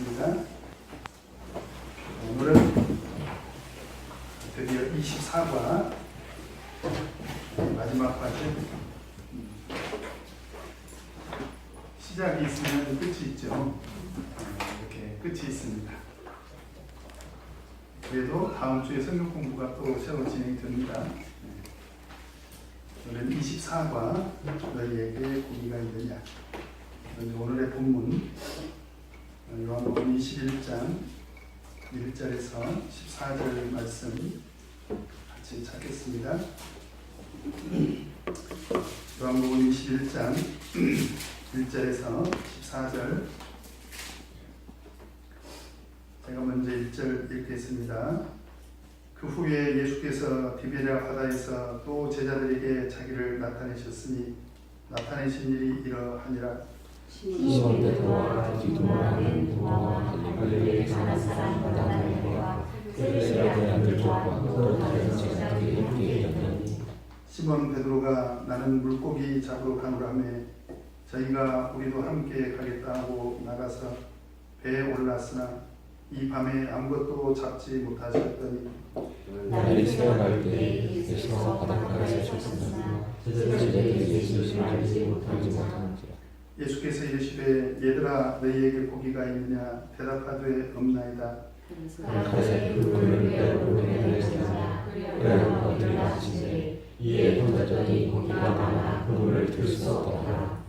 하겠습니다. 오늘은 드디어 24과 마지막 과제. 시작이 있으면 끝이 있죠. 이렇게 끝이 있습니다. 그래도 다음 주에 성경 공부가 또 새로 진행됩니다. 오늘은 24과 너희에게 고기가 있느냐. 오늘의 본문 요한복음 21장 1절에서 14절 말씀 같이 찾겠습니다. 요한복음 21장 1절에서 14절. 제가 먼저 1절 읽겠습니다. 그 후에 예수께서 디베랴 바다에서 또 제자들에게 자기를 나타내셨으니 나타내신 일이 이러하니라. 시몬 베드로와 디도라는 도마와 갈릴리의 가나 사람 나다나엘과 세베대의 아들 요한과 또 다른 제자들이 함께 있더니 시몬 베드로가 나는 물고기 잡으러 가노라며 저희가 우리도 함께 가겠다 하고 나가서 배에 올랐으나 이 밤에 아무것도 잡지 못하셨더니 날이 새어갈 때 예수께서 바닷가에 서셨으나 제자들이 예수를 알지 못하는지라. 예수께서 이르시되 얘들아 너희에게 고기가 있느냐 대답하되 없나이다. 가라사대 그물을 빼어 배를 세우자 그리하여 건드리라 하시되 이에 던졌더니 고기가 많아 그물을 들 수 없더라.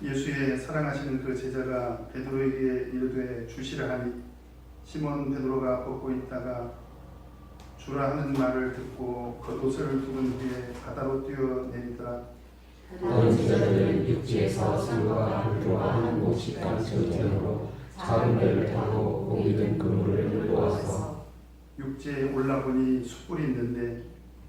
예수의 사랑하시는 그 제자가 베드로에게 이르되 주시라 하니 시몬 베드로가 걷고 있다가 주라 하는 말을 듣고 겉옷을 두른 후에 바다로 뛰어내리더라. 다른 제자들은 육지에서 산과 불과 하는 못식당 저편으로 작은 배를 타고 고기 든 그물을 끌고 와서 육지에 올라보니 숯불이 있는데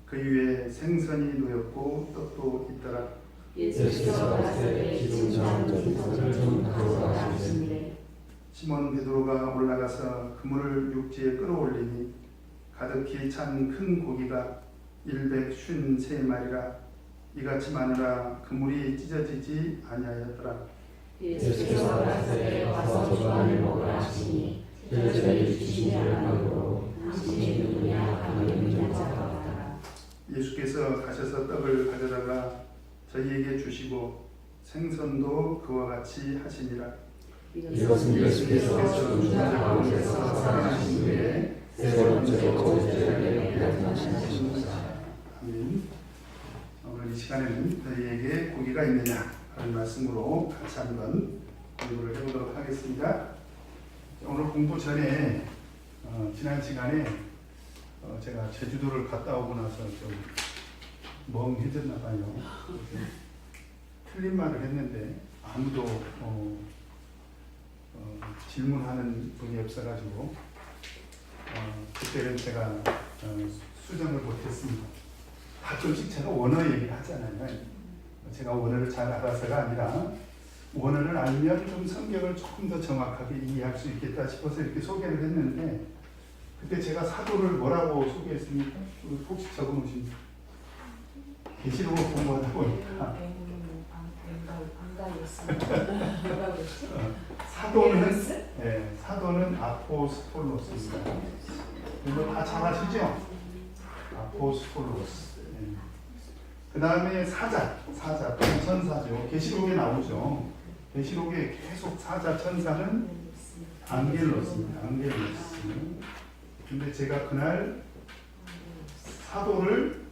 그 위에 생선이 놓였고 떡도 있더라. 예수께서 가라사대 기둥장 저편을 좀 가져가 하시니 시몬 베드로가 올라가서 그물을 육지에 끌어올리니 가득히 찬 큰 고기가 153마리라. 이같이 마느라 그물이 찢어지지 아니하였더라. 예수께서 가라사대 와서 조반을 먹으라 하시니 제자들이 주신 대로 당신이 누구냐 하는 자가 예수께서 가셔서 떡을 가져다가 저희에게 주시고 생선도 그와 같이 하시니라. 이것은 예수께서 죽은 자 가운데서 살아나신 후에 세 번째로 제자들에게 나타나신 것입니다. 아멘. 오늘 이 시간에는 너희에게 고기가 있느냐 하는 말씀으로 같이 한번 공부를 해보도록 하겠습니다. 오늘 공부 전에 지난 시간에 제가 제주도를 갔다 오고 나서 좀 멍해졌나 봐요. 틀린 말을 했는데 아무도 질문하는 분이 없어가지고 그때는 제가 수정을 못했습니다. 가끔씩 제가 원어 얘기를 하잖아요. 제가 원어를 잘 알아서가 아니라 원어를 알면 좀 성경을 조금 더 정확하게 이해할 수 있겠다 싶어서 이렇게 소개를 했는데 그때 제가 사도를 뭐라고 소개했습니까? 혹시 적어놓으십니까? 계시록을 공부하다 보니까 사도는 아포스톨로스입니다. 이거 다 잘 아시죠? 아포스톨로스. 그 다음에 사자 또는 천사죠. 계시록에 나오죠. 계시록에 계속 사자, 천사는 안겔로스입니다. 안겔로스. 근데 제가 그날 사도를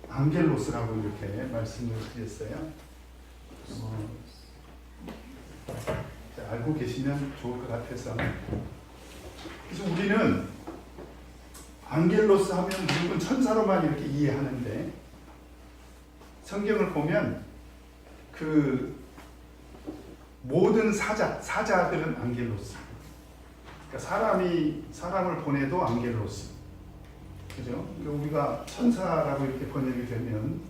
안겔로스라고 이렇게 말씀을 드렸어요. 알고 계시면 좋을 것 같아서. 그래서 우리는 안겔로스 하면 무조건 천사로만 이렇게 이해하는데 성경을 보면 그 모든 사자들은 안겔로스. 그러니까 사람을 보내도 안겔로스. 그죠? 그러니까 우리가 천사라고 이렇게 번역이 되면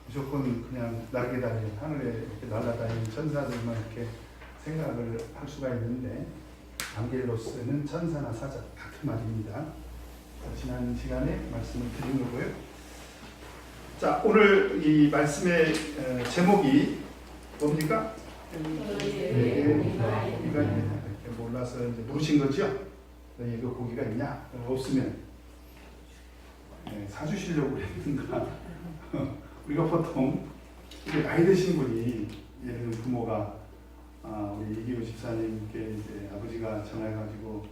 무조건 그냥 날개 달린 하늘에 이렇게 날아다니는 천사들만 이렇게 생각을 할 수가 있는데 안겔로스는 천사나 사자 같은 말입니다. 지난 시간에 말씀을 드린 거고요. 자, 오늘 이 말씀의 제목이 뭡니까? 고기가 있느냐 이렇게 몰라서 이제 물으신 거죠. 너희 그 고기가 있냐? 없으면 사주시려고 그랬는가? 우리가 보통 나이 드신 분이 예를 들면 부모가 우리 이기호 집사님께 이제 아버지가 전화해가지고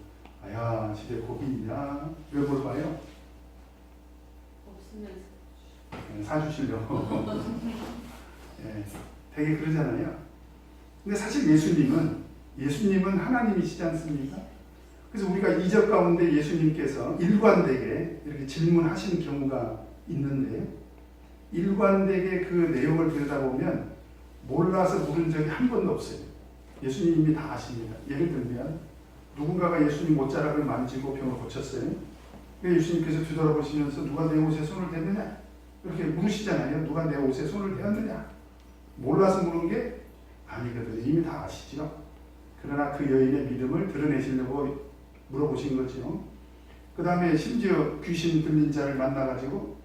야 집에 고기 있냐? 왜 물어봐요? 없으면 사주시려고. 되게 그러잖아요. 근데 사실 예수님은 하나님이시지 않습니까? 그래서 우리가 이적 가운데 예수님께서 일관되게 이렇게 질문하시는 경우가 있는데요. 일관되게 그 내용을 들여다보면 몰라서 물은 적이 한 번도 없어요. 예수님이 이미 다 아십니다. 예를 들면 누군가가 예수님 옷자락을 만지고 병을 고쳤어요. 예수님께서 뒤돌아보시면서 누가 내 옷에 손을 댔느냐? 이렇게 물으시잖아요. 누가 내 옷에 손을 대었느냐? 몰라서 물은 게 아니거든요. 이미 다 아시죠. 그러나 그 여인의 믿음을 드러내시려고 물어보신 거죠. 그 다음에 심지어 귀신 들린 자를 만나가지고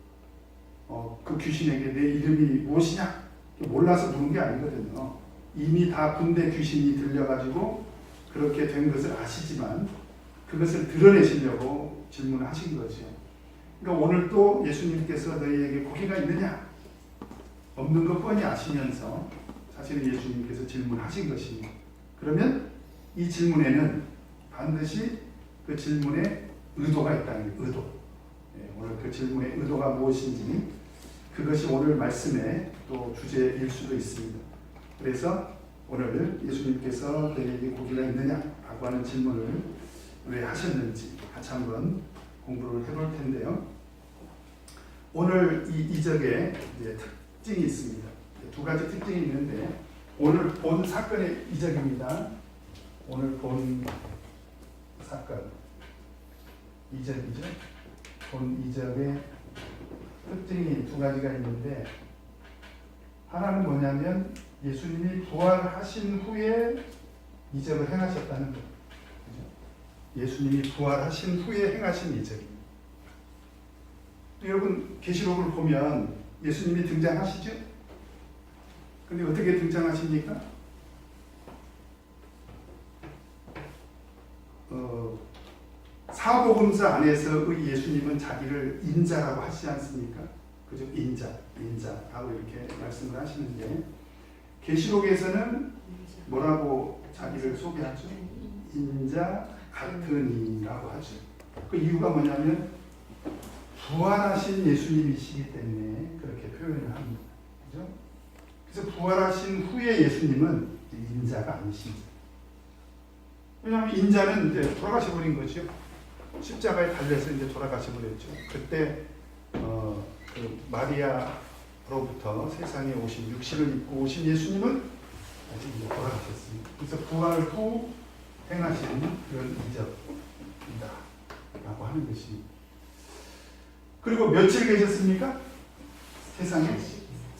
그 귀신에게 내 이름이 무엇이냐? 몰라서 물은 게 아니거든요. 이미 다 군대 귀신이 들려가지고 그렇게 된 것을 아시지만 그것을 드러내시려고 질문하신 거죠. 그러니까 오늘 또 예수님께서 너희에게 고기가 있느냐? 없는 것 뻔히 아시면서 사실은 예수님께서 질문하신 것입니다. 그러면 이 질문에는 반드시 그 질문에 의도가 있다는 거예요. 의도. 오늘 그 질문의 의도가 무엇인지 그것이 오늘 말씀의 또 주제일 수도 있습니다. 그래서 오늘 예수님께서 너희에게 고기가 있느냐? 라고 하는 질문을 왜 하셨는지 같이 한번 공부를 해볼 텐데요. 오늘 이 이적의 특징이 있습니다. 두 가지 특징이 있는데 오늘 본 사건의 이적입니다. 오늘 본 사건 이적이죠. 본 이적의 특징이 두 가지가 있는데 하나는 뭐냐면 예수님이 부활하신 후에 이적을 행하셨다는 거예요. 예수님이 부활하신 후에 행하신 이적입니다. 여러분 계시록을 보면 예수님이 등장하시죠? 근데 어떻게 등장하십니까? 사복음서 안에서의 예수님은 자기를 인자라고 하시지 않습니까? 그죠? 인자라고 이렇게 말씀을 하시는데 계시록에서는 뭐라고 자기를 소개하죠? 인자 같으니라고 하죠. 그 이유가 뭐냐면 부활하신 예수님이시기 때문에 그렇게 표현을 합니다. 그죠? 그래서 부활하신 후에 예수님은 인자가 아니십니다. 왜냐하면 인자는 이제 돌아가셔버린 거죠. 십자가에 달려서 이제 돌아가셔버렸죠. 그때 그 마리아로부터 세상에 오신 육신을 입고 오신 예수님은 아직 이제 돌아가셨습니다. 그래서 부활 후 행하신 그런 이적이다 라고 하는 것입니다. 그리고 며칠 계셨습니까? 세상에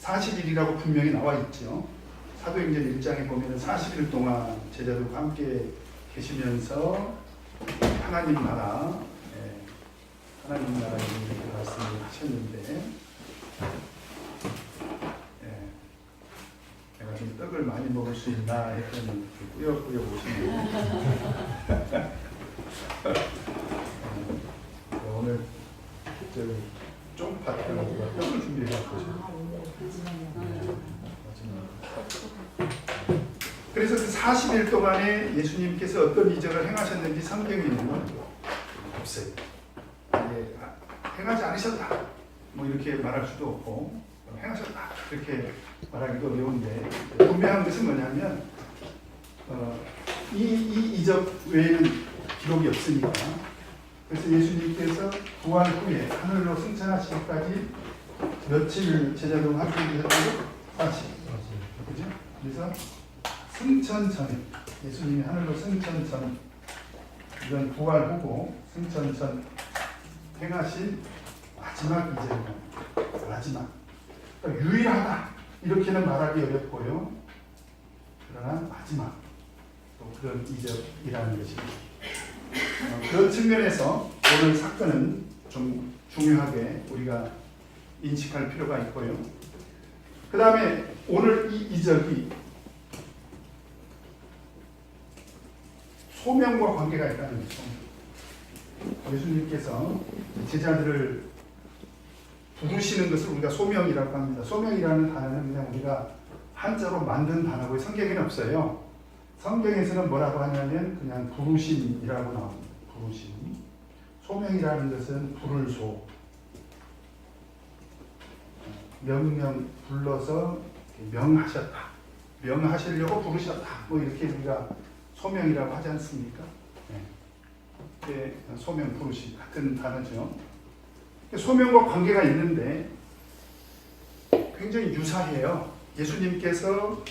40일이라고 분명히 나와 있죠. 사도행전 1장에 보면 40일 동안 제자들과 함께 계시면서 하나님 나라에 이렇게 말씀을 하셨는데 내가 좀 떡을 많이 먹을 수 있나 했더니 꾸역꾸역 오시네요. 오늘 쫑파 해가지고 떡을 준비해갖고 그래서 그 40일 동안에 예수님께서 어떤 이적을 행하셨는지 성경에는 없어요. 행하지 않으셨다 뭐 이렇게 말할 수도 없고 행하셨다 이렇게 말하기도 어려운데 분명한 것은 뭐냐면 이 이적 외에는 기록이 없으니까 그래서 예수님께서 부활 후에 하늘로 승천하시기까지 며칠 제자들과 함께 계셨다고? 40. 그죠? 그래서 승천 전에 예수님이 하늘로 승천 전 이건 부활 후고 승천 전 행하신 마지막 이적입니다. 마지막. 그러니까 유일하다 이렇게는 말하기 어렵고요. 그러나 마지막 또 그런 이적이라는 것입니다. 그런 측면에서 오늘 사건은 좀 중요하게 우리가 인식할 필요가 있고요. 그 다음에 오늘 이 이적이 소명과 관계가 있다는 거죠. 예수님께서 제자들을 부르시는 것을 우리가 소명이라고 합니다. 소명이라는 단어는 그냥 우리가 한자로 만든 단어고 성경에는 없어요. 성경에서는 뭐라고 하냐면 그냥 부르심이라고 나옵니다. 부르심. 소명이라는 것은 부를 소. 명령 불러서 명하셨다. 명하시려고 부르셨다. 뭐 이렇게 우리가 소명이라고 하지 않습니까? 네. 소명, 부르심 같은 단어죠. 소명과 관계가 있는데 굉장히 유사해요. 예수님께서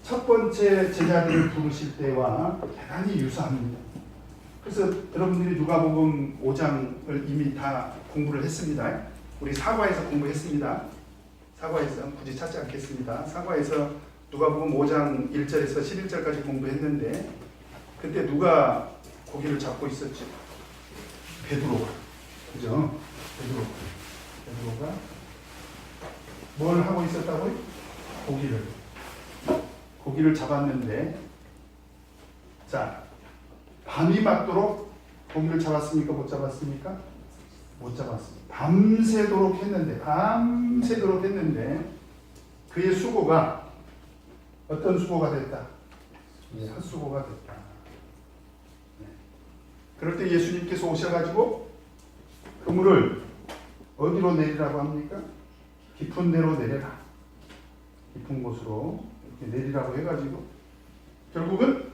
첫 번째 제자들을 부르실 때와 대단히 유사합니다. 그래서 여러분들이 누가복음 5장을 이미 다 공부를 했습니다. 우리 사과에서 공부했습니다. 사과에서 굳이 찾지 않겠습니다. 사과에서 누가복음 5장 1절에서 11절까지 공부했는데 그때 누가 고기를 잡고 있었죠? 베드로가. 그죠? 베드로가 뭘 하고 있었다고요? 고기를 잡았는데, 자, 밤이 맞도록 고기를 잡았습니까? 못 잡았습니까? 못 잡았습니다. 밤새도록 했는데 그의 수고가 어떤 수고가 됐다? 헛수고가 됐다. 그럴 때 예수님께서 오셔가지고 그물을 어디로 내리라고 합니까? 깊은 데로 내려라. 깊은 곳으로 이렇게 내리라고 해가지고 결국은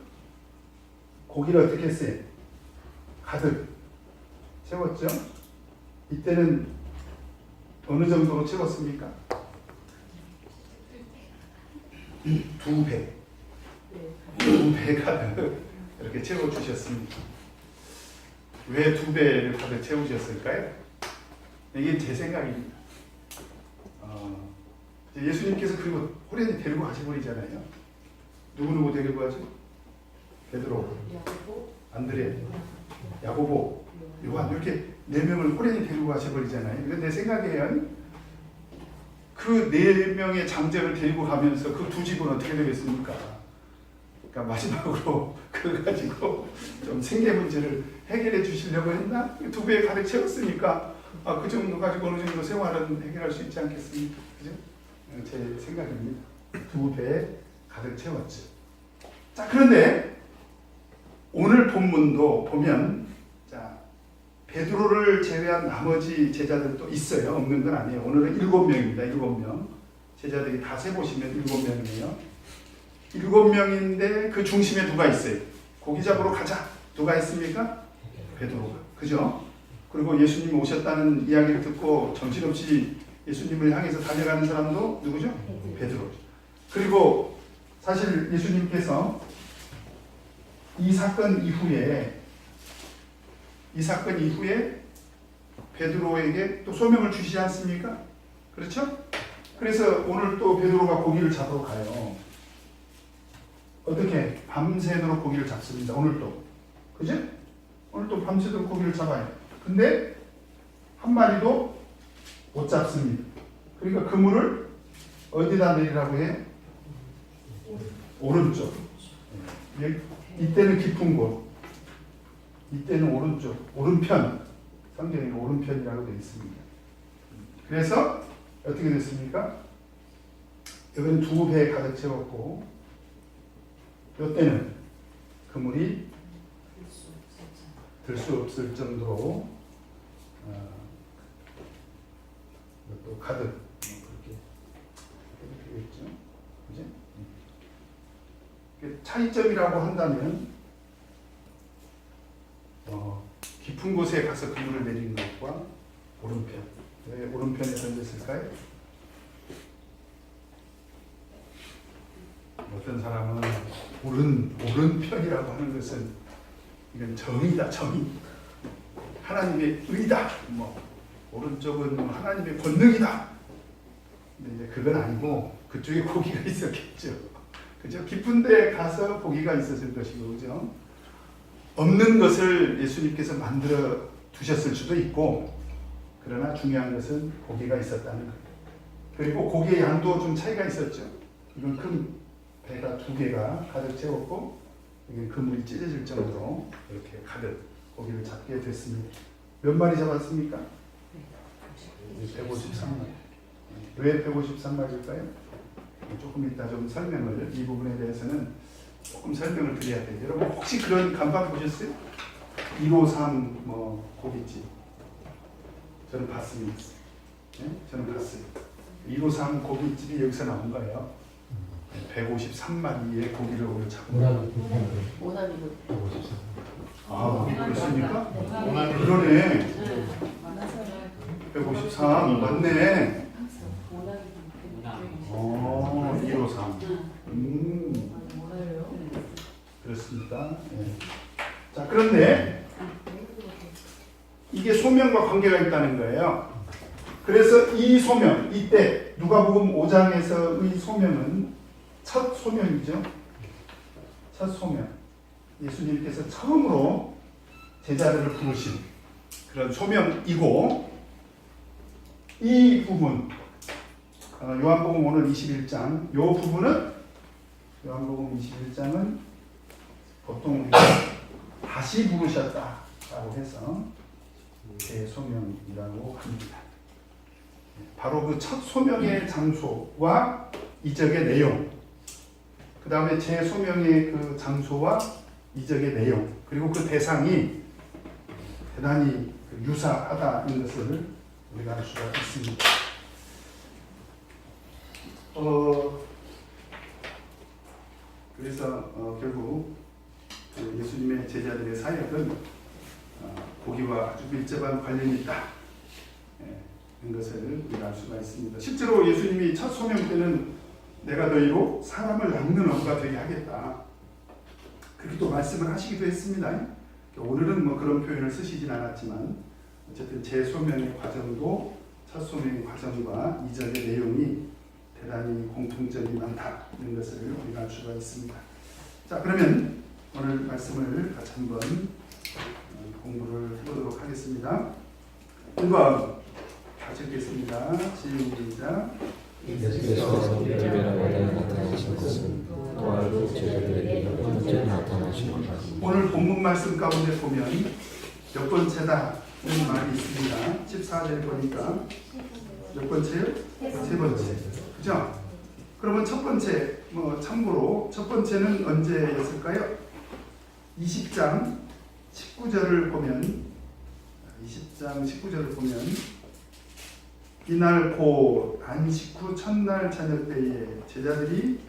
고기를 어떻게 했어요? 가득 채웠죠? 이때는 어느 정도로 채웠습니까? 2배. 2배 가득 이렇게 채워주셨습니다. 왜 2배를 가득 채우셨을까요? 이게 제 생각입니다. 예수님께서 그리고 호련히 데리고 가셔버리잖아요. 누구 데리고 가죠? 베드로, 안드레, 야고보, 요한 이렇게 4명을 호련히 데리고 가셔버리잖아요. 근데 내 생각에요. 그 4명의 장제를 데리고 가면서 그 두 집은 어떻게 되겠습니까? 그러니까 마지막으로 그거 가지고 좀 생계 문제를 해결해 주시려고 했나? 2배 가득 채웠으니까 그 정도 가지고 어느 정도 생활은 해결할 수 있지 않겠습니까? 그죠? 제 생각입니다. 2배 가득 채웠죠. 자, 그런데 오늘 본문도 보면 자, 베드로를 제외한 나머지 제자들도 있어요. 없는 건 아니에요. 오늘은 7명입니다. 7명. 제자들이 다 세보시면 7명이에요. 7명인데 그 중심에 누가 있어요? 고기 잡으러 가자. 누가 있습니까? 베드로가. 그죠? 그리고 예수님 오셨다는 이야기를 듣고 정신없이 예수님을 향해서 달려가는 사람도 누구죠? 베드로죠. 그리고 사실 예수님께서 이 사건 이후에 베드로에게 또 소명을 주시지 않습니까? 그렇죠? 그래서 오늘 또 베드로가 고기를 잡으러 가요. 어떻게? 밤새도록 고기를 잡습니다. 오늘도. 그죠? 오늘도 밤새도록 고기를 잡아요. 근데 한 마리도 못 잡습니다. 그러니까 그물을 어디다 내리라고 해? 오른쪽. 이때는 깊은 곳. 이때는 오른쪽. 오른편. 성경에 오른편이라고 되어 있습니다. 그래서 어떻게 됐습니까? 여기는 2배 가득 채웠고 이때는 그물이 들 수 없을 정도로 또 가득 그렇게 되겠죠. 그죠? 차이점이라고 한다면 깊은 곳에 가서 그물을 내린 것과 오른편. 왜 오른편에 던졌을까요? 어떤 사람은 오른편이라고 하는 것은 이건 정의다, 정의. 하나님의 의다. 오른쪽은 하나님의 권능이다. 근데 이제 그건 아니고 그쪽에 고기가 있었겠죠. 그죠? 깊은 데 가서 고기가 있었을 것이고, 그죠? 없는 것을 예수님께서 만들어 두셨을 수도 있고, 그러나 중요한 것은 고기가 있었다는 거예요. 그리고 고기의 양도 좀 차이가 있었죠. 이건 큰 배가 2개가 가득 채웠고, 여기 그물이 찢어질 정도로 이렇게 가득 고기를 잡게 됐습니다. 몇 마리 잡았습니까? 153마리. 왜 153마리일까요? 조금 이따 좀 설명을, 이 부분에 대해서는 조금 설명을 드려야 돼요. 여러분 혹시 그런 간판 보셨어요? 153 고깃집. 저는 봤습니다. 네? 저는 봤어요. 153 고깃집이 여기서 나온 거예요. 153마리의 고기를 오늘 잡은 거예요. 오남이도. 아, 그렇습니까? 그러네. 153 맞네. 153. 그렇습니다. 네. 자, 그런데 이게 소명과 관계가 있다는 거예요. 그래서 이 소명, 이때 누가복음 5장에서의 소명은 첫 소명이죠. 첫 소명. 예수님께서 처음으로 제자들을 부르신 그런 소명이고, 이 부분 요한복음 오늘 21장 이 부분은 요한복음 21장은 보통 우리가 다시 부르셨다라고 해서 대소명이라고 합니다. 바로 그 첫 소명의 장소와 이적의 내용, 그 다음에 재소명의 그 장소와 이적의 내용, 그리고 그 대상이 대단히 유사하다는 것을 우리가 알 수가 있습니다. 그래서 결국 예수님의 제자들의 사역은 고기와 아주 밀접한 관련이 있다, 이런 것을 우리가 알 수가 있습니다. 실제로 예수님이 첫 소명 때는 내가 너희로 사람을 낚는 어부가 되게 하겠다, 그렇게 또 말씀을 하시기도 했습니다. 오늘은 그런 표현을 쓰시진 않았지만 어쨌든 재소명의 과정도 첫 소명의 과정과 이적의 내용이 대단히 공통점이 많다, 이런 것을 우리가 알 수가 있습니다. 자, 그러면 오늘 말씀을 같이 한번 공부를 해보도록 하겠습니다. 1번 같이 읽겠습니다. 시작. 예수께서 베드로에게 나타나신 것은 또 알고 제자들에게 몇 번째 나타나신 것이라. 오늘 본문 말씀 가운데 보면 몇 번째다 이런 말이 있습니다. 14절에 보니까 몇 번째요? 세 번째. 그죠? 그러면 첫 번째, 참고로 첫 번째는 언제였을까요? 20장 19절을 보면, 20장 19절을 보면 이날 곧 안식 후 첫날 저녁 때에 제자들이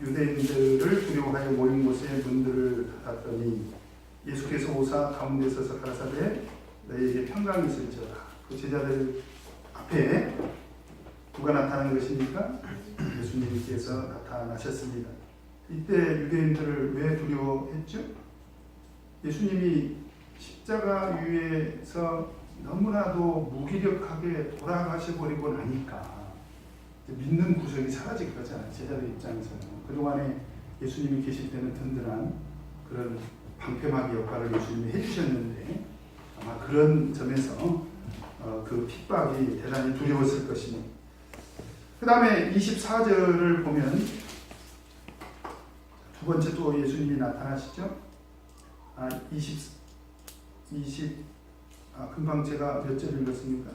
유대인들을 두려워하여 모인 곳에 문들을 닫았더니 예수께서 오사 가운데 서서 가라사대 너희에게 평강이 있을지어다. 그 제자들 앞에 누가 나타난 것입니까? 예수님께서 나타나셨습니다. 이때 유대인들을 왜 두려워했죠? 예수님이 십자가 위에서 너무나도 무기력하게 돌아가셔버리고 나니까 믿는 구석이 사라진 거잖아요. 제자들 입장에서는. 그동안에 예수님이 계실 때는 든든한 그런 방패막이 역할을 예수님이 해주셨는데 아마 그런 점에서 그 핍박이 대단히 두려웠을 것입니다. 그 다음에 24절을 보면 두 번째 또 예수님이 나타나시죠. 금방 제가 몇 절 읽었습니까?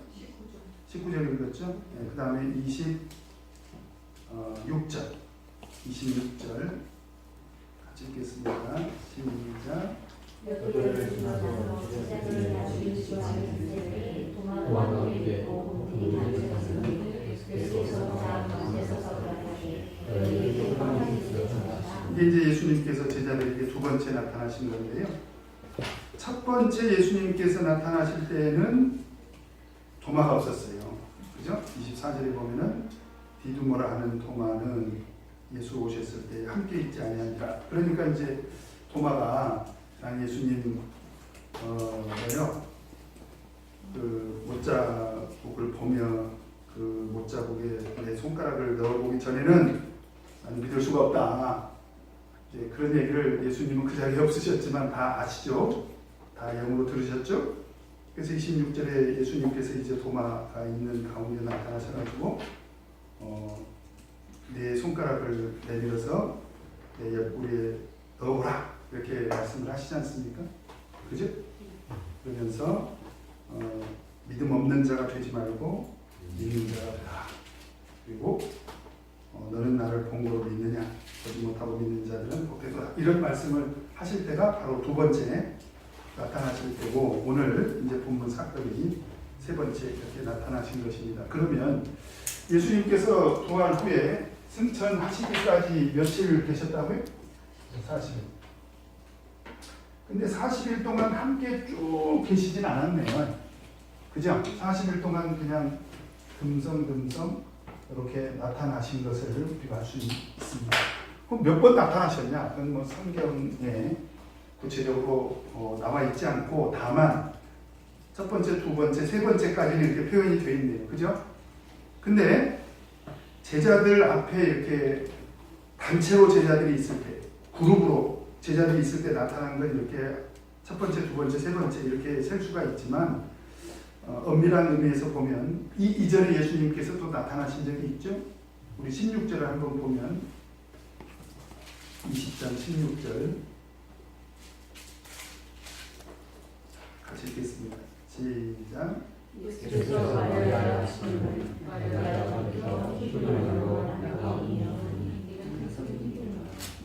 19절 읽었죠. 네, 그 다음에 26절 같이 읽겠습니다. 시작. 이게 이제 예수님께서 제자들에게 두 번째 나타나신 건데요. 첫 번째 예수님께서 나타나실 때에는 도마가 없었어요. 그죠? 24절에 보면은 디두모라 하는 도마는 예수 오셨을 때 함께 있지 아니하니라. 그러니까 이제 도마가 예수님 그 못자국을 보며 그 못자국에 내 손가락을 넣어보기 전에는 나는 믿을 수가 없다. 이제 그런 얘기를 예수님은 그 자리에 없으셨지만 다 아시죠? 다 영으로 들으셨죠? 그래서 26절에 예수님께서 이제 도마가 있는 가운데 나타나셔가지고 내 손가락을 내밀어서 내 옆구리에 넣어라. 이렇게 말씀을 하시지 않습니까? 그죠? 그러면서 믿음 없는 자가 되지 말고 믿는 자가 되라. 그리고 너는 나를 본고로 믿느냐? 보지 못하고 믿는 자들은 복되도다. 이런 말씀을 하실 때가 바로 두 번째 나타나실 때고, 오늘 이제 본문 사건이 세 번째 이렇게 나타나신 것입니다. 그러면 예수님께서 부활 후에 승천하시기까지 며칠 계셨다고요? 40일. 근데 40일 동안 함께 쭉 계시진 않았네요. 그죠? 40일 동안 그냥 듬성듬성 이렇게 나타나신 것을 우리가 알 수 있습니다. 그럼 몇 번 나타나셨냐? 그건 뭐 성경에 구체적으로 나와 있지 않고, 다만 첫 번째, 두 번째, 세 번째까지는 이렇게 표현이 되어 있네요. 그죠? 근데 제자들 앞에 이렇게 단체로 제자들이 있을 때, 그룹으로 제자들이 있을 때 나타난 건 이렇게 첫 번째, 두 번째, 세 번째 이렇게 셀 수가 있지만, 엄밀한 의미에서 보면 이전에 예수님께서 또 나타나신 적이 있죠. 우리 16절을 한번 보면 20장 16절 같이 읽겠습니다. 시작. 예수께서 말하여 하시기를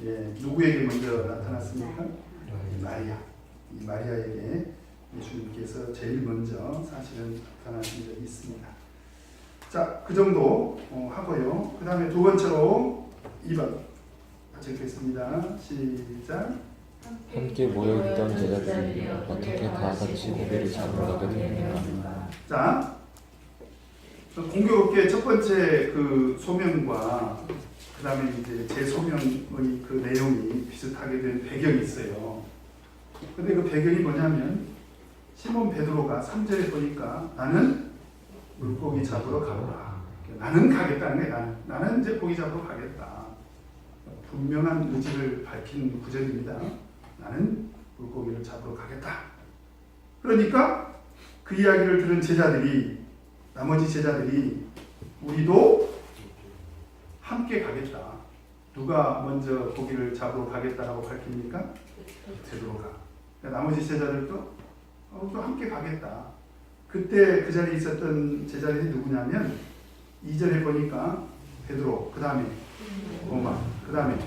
예, 누구에게 먼저 나타났습니까? 마리아. 이 마리아에게 예수님께서 제일 먼저 사실은 나타나신 적이 있습니다. 자, 그 정도 하고요. 그 다음에 두 번째로 2번 같이 읽겠습니다. 시작. 함께 모여있던 제자들이 어떻게 다 같이 고기를 잡으러 가게 되었는가. 자, 공교롭게 첫 번째 그 소명과 그 다음에 이제 제 소명의 그 내용이 비슷하게 된 배경이 있어요. 근데 그 배경이 뭐냐면, 시몬 베드로가 3절에 보니까 나는 물고기 잡으러 가보라. 나는 가겠다는 거예요. 나는 이제 고기 잡으러 가겠다. 분명한 의지를 밝힌 구절입니다. 나는 물고기를 잡으러 가겠다. 그러니까 그 이야기를 들은 제자들이, 나머지 제자들이 우리도 함께 가겠다. 누가 먼저 고기를 잡으러 가겠다라고 밝힙니까? 베드로가. 나머지 제자들도 또 함께 가겠다. 그때 그 자리에 있었던 제자들이 누구냐면 2절에 보니까 베드로, 그 다음에 도마, 그 다음에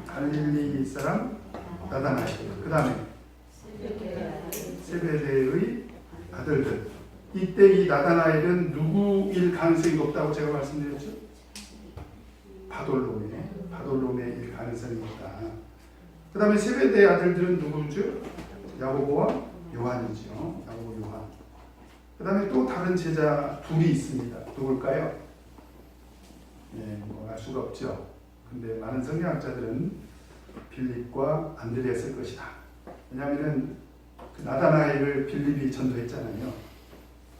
갈릴리 사람 나다나엘, 그 다음에 세베대의 아들들. 이때 이 나다나엘은 누구일 가능성이 높다고 제가 말씀드렸죠? 바돌로메일 가능성이 있다. 그 다음에 세베대의 아들들은 누구죠? 야고보와 요한이죠. 야고보, 요한. 그 다음에 또 다른 제자 둘이 있습니다. 누굴까요? 뭐 알 수가 없죠. 근데 많은 성경학자들은 빌립과 안드레아였을 것이다. 왜냐하면 그 나다나엘을 빌립이 전도했잖아요.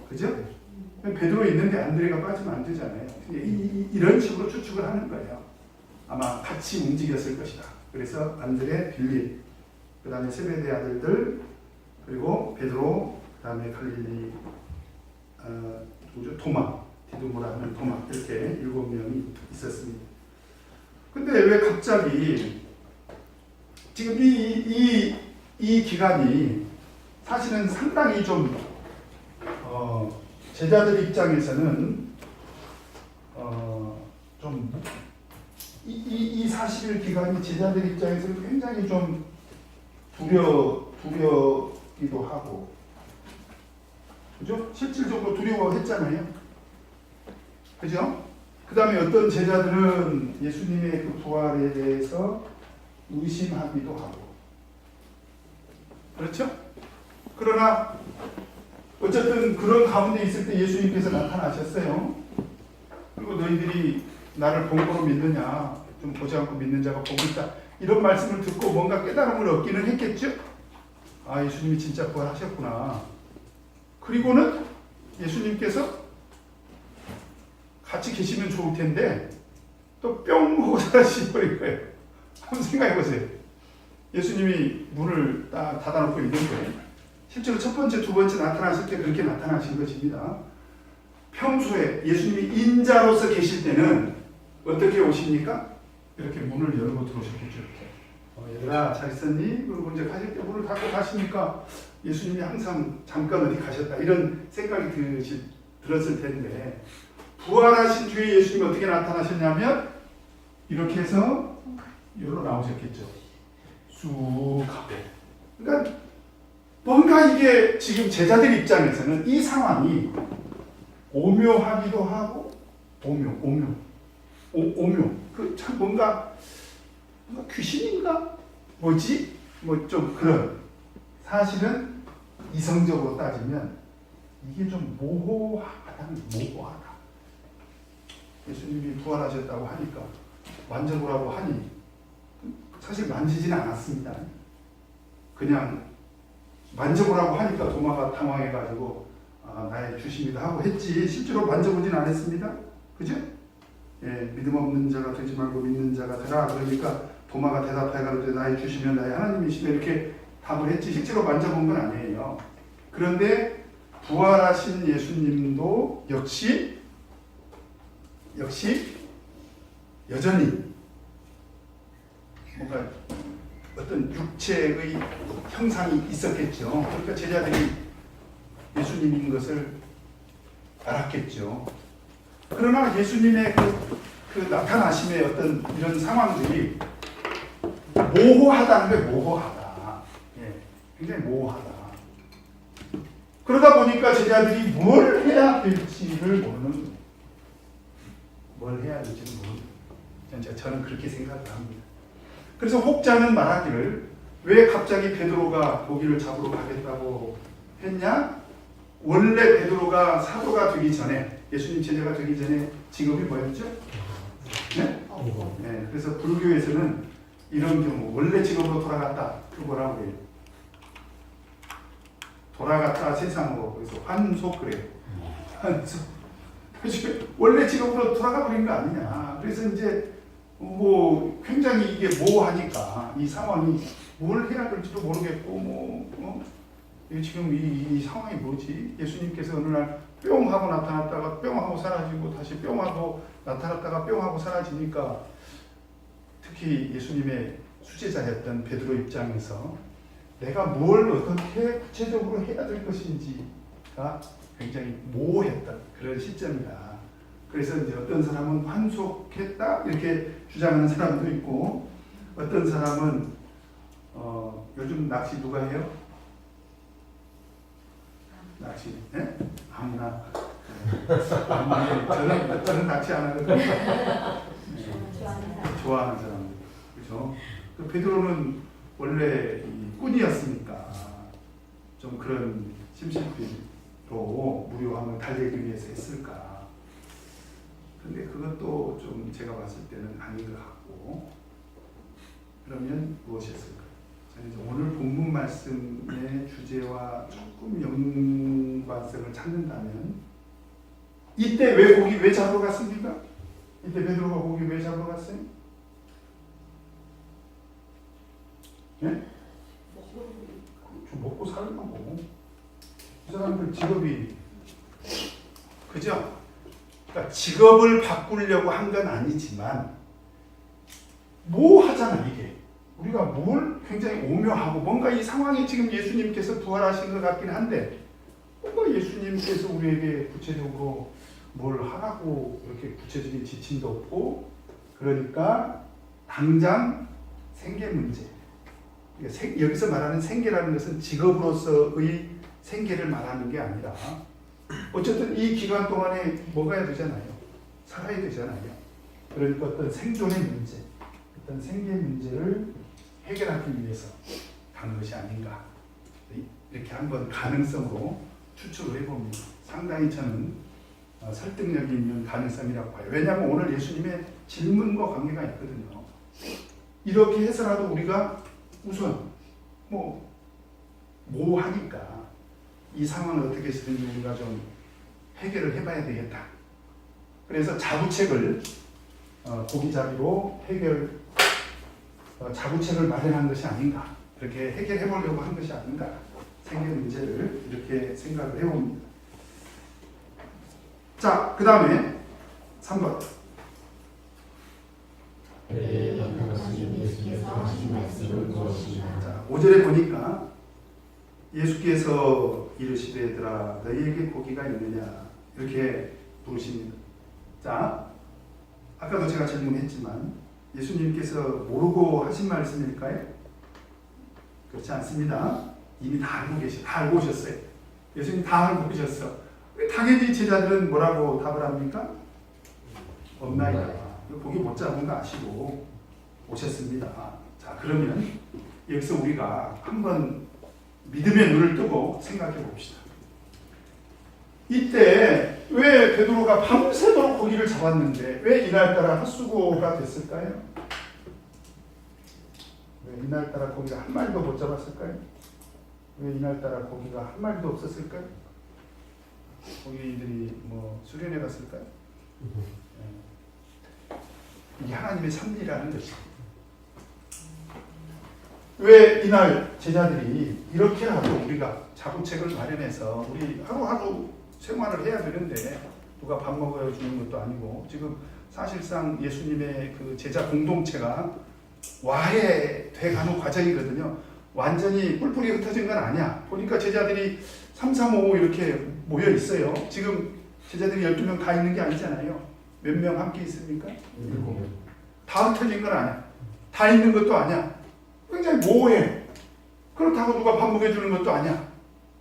그죠? 베드로 있는데 안드레가 빠지면 안 되잖아요. 이런 식으로 추측을 하는 거예요. 아마 같이 움직였을 것이다. 그래서 안드레, 빌립, 그 다음에 세베대 아들들, 그리고 베드로, 그 다음에 갈릴리, 도마, 디두모라 하는 도마, 이렇게 7명이 있었습니다. 근데 왜 갑자기 지금 이 기간이 사실은 상당히 좀 제자들 입장에서는 좀 이 40일 기간이 제자들 입장에서는 굉장히 좀 두려기도 하고, 그죠? 실질적으로 두려워했잖아요. 그죠? 그 다음에 어떤 제자들은 예수님의 그 부활에 대해서 의심하기도 하고, 그렇죠? 그러나 어쨌든 그런 가운데 있을 때 예수님께서 나타나셨어요. 그리고 너희들이 나를 본고로 믿느냐, 좀 보지 않고 믿는 자가 복이 있다, 이런 말씀을 듣고 뭔가 깨달음을 얻기는 했겠죠? 아, 예수님이 진짜 부활하셨구나. 그리고는 예수님께서 같이 계시면 좋을 텐데 또 뿅 하고 사라지버린 거예요. 한번 생각해 보세요. 예수님이 문을 딱 닫아놓고 있는데, 실제로 첫 번째, 두 번째 나타나실 때 그렇게 나타나신 것입니다. 평소에 예수님이 인자로서 계실 때는 어떻게 오십니까? 이렇게 문을 열고 들어오셨겠죠. 이렇게. 얘들아 잘 있었니? 그리고 이제 가실 때 물을 갖고 가시니까 예수님이 항상 잠깐 어디 가셨다 이런 생각이 들었을 텐데 부활하신 뒤에 예수님이 어떻게 나타나셨냐면 이렇게 해서 여기로 나오셨겠죠. 쑥 가고. 그러니까 뭔가 이게 지금 제자들 입장에서는 이 상황이 오묘하기도 하고 오묘. 그 참 뭔가 귀신인가? 뭐지? 뭐 좀 그런. 사실은 이성적으로 따지면 이게 좀 모호하다. 예수님이 부활하셨다고 하니까 만져보라고 하니 사실 만지지는 않았습니다. 그냥 만져보라고 하니까 도마가 당황해가지고 나의 주심이다 하고 했지 실제로 만져보진 않았습니다. 그죠? 예, 믿음 없는 자가 되지 말고 믿는 자가 되라. 그러니까 도마가 대답해가지고 나의 주시면 나의 하나님이시며 이렇게 답을 했지 실제로 만져본 건 아니에요. 그런데 부활하신 예수님도 역시 여전히 뭔가 어떤 육체의 형상이 있었겠죠. 그러니까 제자들이 예수님인 것을 알았겠죠. 그러나 예수님의 그 나타나심의 어떤 이런 상황들이 모호하다는 게 모호하다. 예, 굉장히 모호하다. 그러다 보니까 제자들이 뭘 해야 될지를 모르는 거예요. 뭘 해야 될지를 모르는 거예요. 저는 그렇게 생각을 합니다. 그래서 혹자는 말하기를 왜 갑자기 베드로가 고기를 잡으러 가겠다고 했냐? 원래 베드로가 사도가 되기 전에 예수님 제자가 되기 전에 직업이 뭐였죠? 네? 네. 그래서 불교에서는 이런 경우 원래 직업으로 돌아갔다. 그 뭐라고 해요? 돌아갔다 세상으로. 그래서 환속 그래요. 환속. 원래 직업으로 돌아가 버린 거 아니냐. 그래서 이제 뭐 굉장히 이게 모호하니까 이 상황이 뭘 해야 될지도 모르겠고 지금 이 상황이 뭐지? 예수님께서 어느 날 뿅 하고 나타났다가 뿅 하고 사라지고 다시 뿅 하고 나타났다가 뿅 하고 사라지니까 특히 예수님의 수제자였던 베드로 입장에서 내가 뭘 어떻게 구체적으로 해야 될 것인지가 굉장히 모호했던 그런 시점이다. 그래서 이제 어떤 사람은 환속했다 이렇게 주장하는 사람도 있고 어떤 사람은 요즘 낚시 누가 해요? 낚시, 네? 아무나. 저는 낚시 안 하거든요. 좋아하는 사람, 그렇죠? 그 베드로는 원래 꾼이었으니까 좀 그런 심실비로 무료함을 달래기 위해서 했을까. 근데 그것도 좀 제가 봤을 때는 아닌 것 같고. 그러면 무엇이었을까? 오늘 본문 말씀의 주제와 조금 연관성을 찾는다면 이때 왜 잡으러 갔습니까? 이때 베드로가 고기 왜 잡으러 갔어요? 예? 좀 먹고 살려고. 이 사람들 직업이 그죠? 그러니까 직업을 바꾸려고 한 건 아니지만 뭐 하잖아 이게. 우리가 뭘 굉장히 오묘하고 뭔가 이 상황이 지금 예수님께서 부활하신 것 같긴 한데 뭔가 예수님께서 우리에게 구체적으로 뭘 하라고 이렇게 구체적인 지침도 없고 그러니까 당장 생계 문제. 여기서 말하는 생계라는 것은 직업으로서의 생계를 말하는 게 아니라 어쨌든 이 기간 동안에 먹어야 되잖아요. 살아야 되잖아요. 그러니까 어떤 생존의 문제, 어떤 생계 문제를 해결하기 위해서 간 것이 아닌가 이렇게 한번 가능성으로 추측을 해봅니다. 상당히 저는 설득력이 있는 가능성이라고 봐요. 왜냐하면 오늘 예수님의 질문과 관계가 있거든요. 이렇게 해서라도 우리가 우선 모호하니까 이 상황을 어떻게 해서든지 우리가 좀 해결을 해봐야 되겠다. 그래서 자부책을 고기잡이로 자부책을 마련한 것이 아닌가. 그렇게 해결해 보려고 한 것이 아닌가. 생계 문제를 이렇게 생각을 해봅니다. 자, 그 다음에 3번. 나타나신 예수께서 하신 말씀 말씀은 무엇이냐. 자, 5절에 보니까 예수께서 이르시되 얘들아 너희에게 고기가 있느냐 이렇게 부르십니다. 자, 아까도 제가 질문했지만 예수님께서 모르고 하신 말씀일까요? 그렇지 않습니다. 이미 다 알고 오셨어요. 예수님 다 알고 오셨어. 당연히 제자들은 뭐라고 답을 합니까? 없나이다. 고기 못 잡은 거 아시고 오셨습니다. 자, 그러면 여기서 우리가 한번 믿음의 눈을 뜨고 생각해 봅시다. 이때 왜 베드로가 밤새도록 고기를 잡았는데 왜 이날따라 헛수고가 됐을까요? 왜 이날따라 고기가 한 마리도 못 잡았을까요? 왜 이날따라 고기가 한 마리도 없었을까요? 고기들이 뭐 수련회 갔을까요? 이게 하나님의 섭리라는 것입니다. 왜 이날 제자들이 이렇게라도 우리가 자구책을 마련해서 우리 하루하루 생활을 해야 되는데 누가 밥 먹어야 주는 것도 아니고 지금 사실상 예수님의 그 제자 공동체가 와해돼 가는 과정이거든요. 완전히 뿔뿔이 흩어진 건 아니야. 보니까 제자들이 3, 3, 5 이렇게 모여 있어요. 지금 제자들이 12명 다 있는 게 아니잖아요. 몇 명 함께 있습니까? 7명. 다 흩어진 건 아니야. 다 있는 것도 아니야. 굉장히 모호해. 그렇다고 누가 밥 먹여주는 것도 아니야.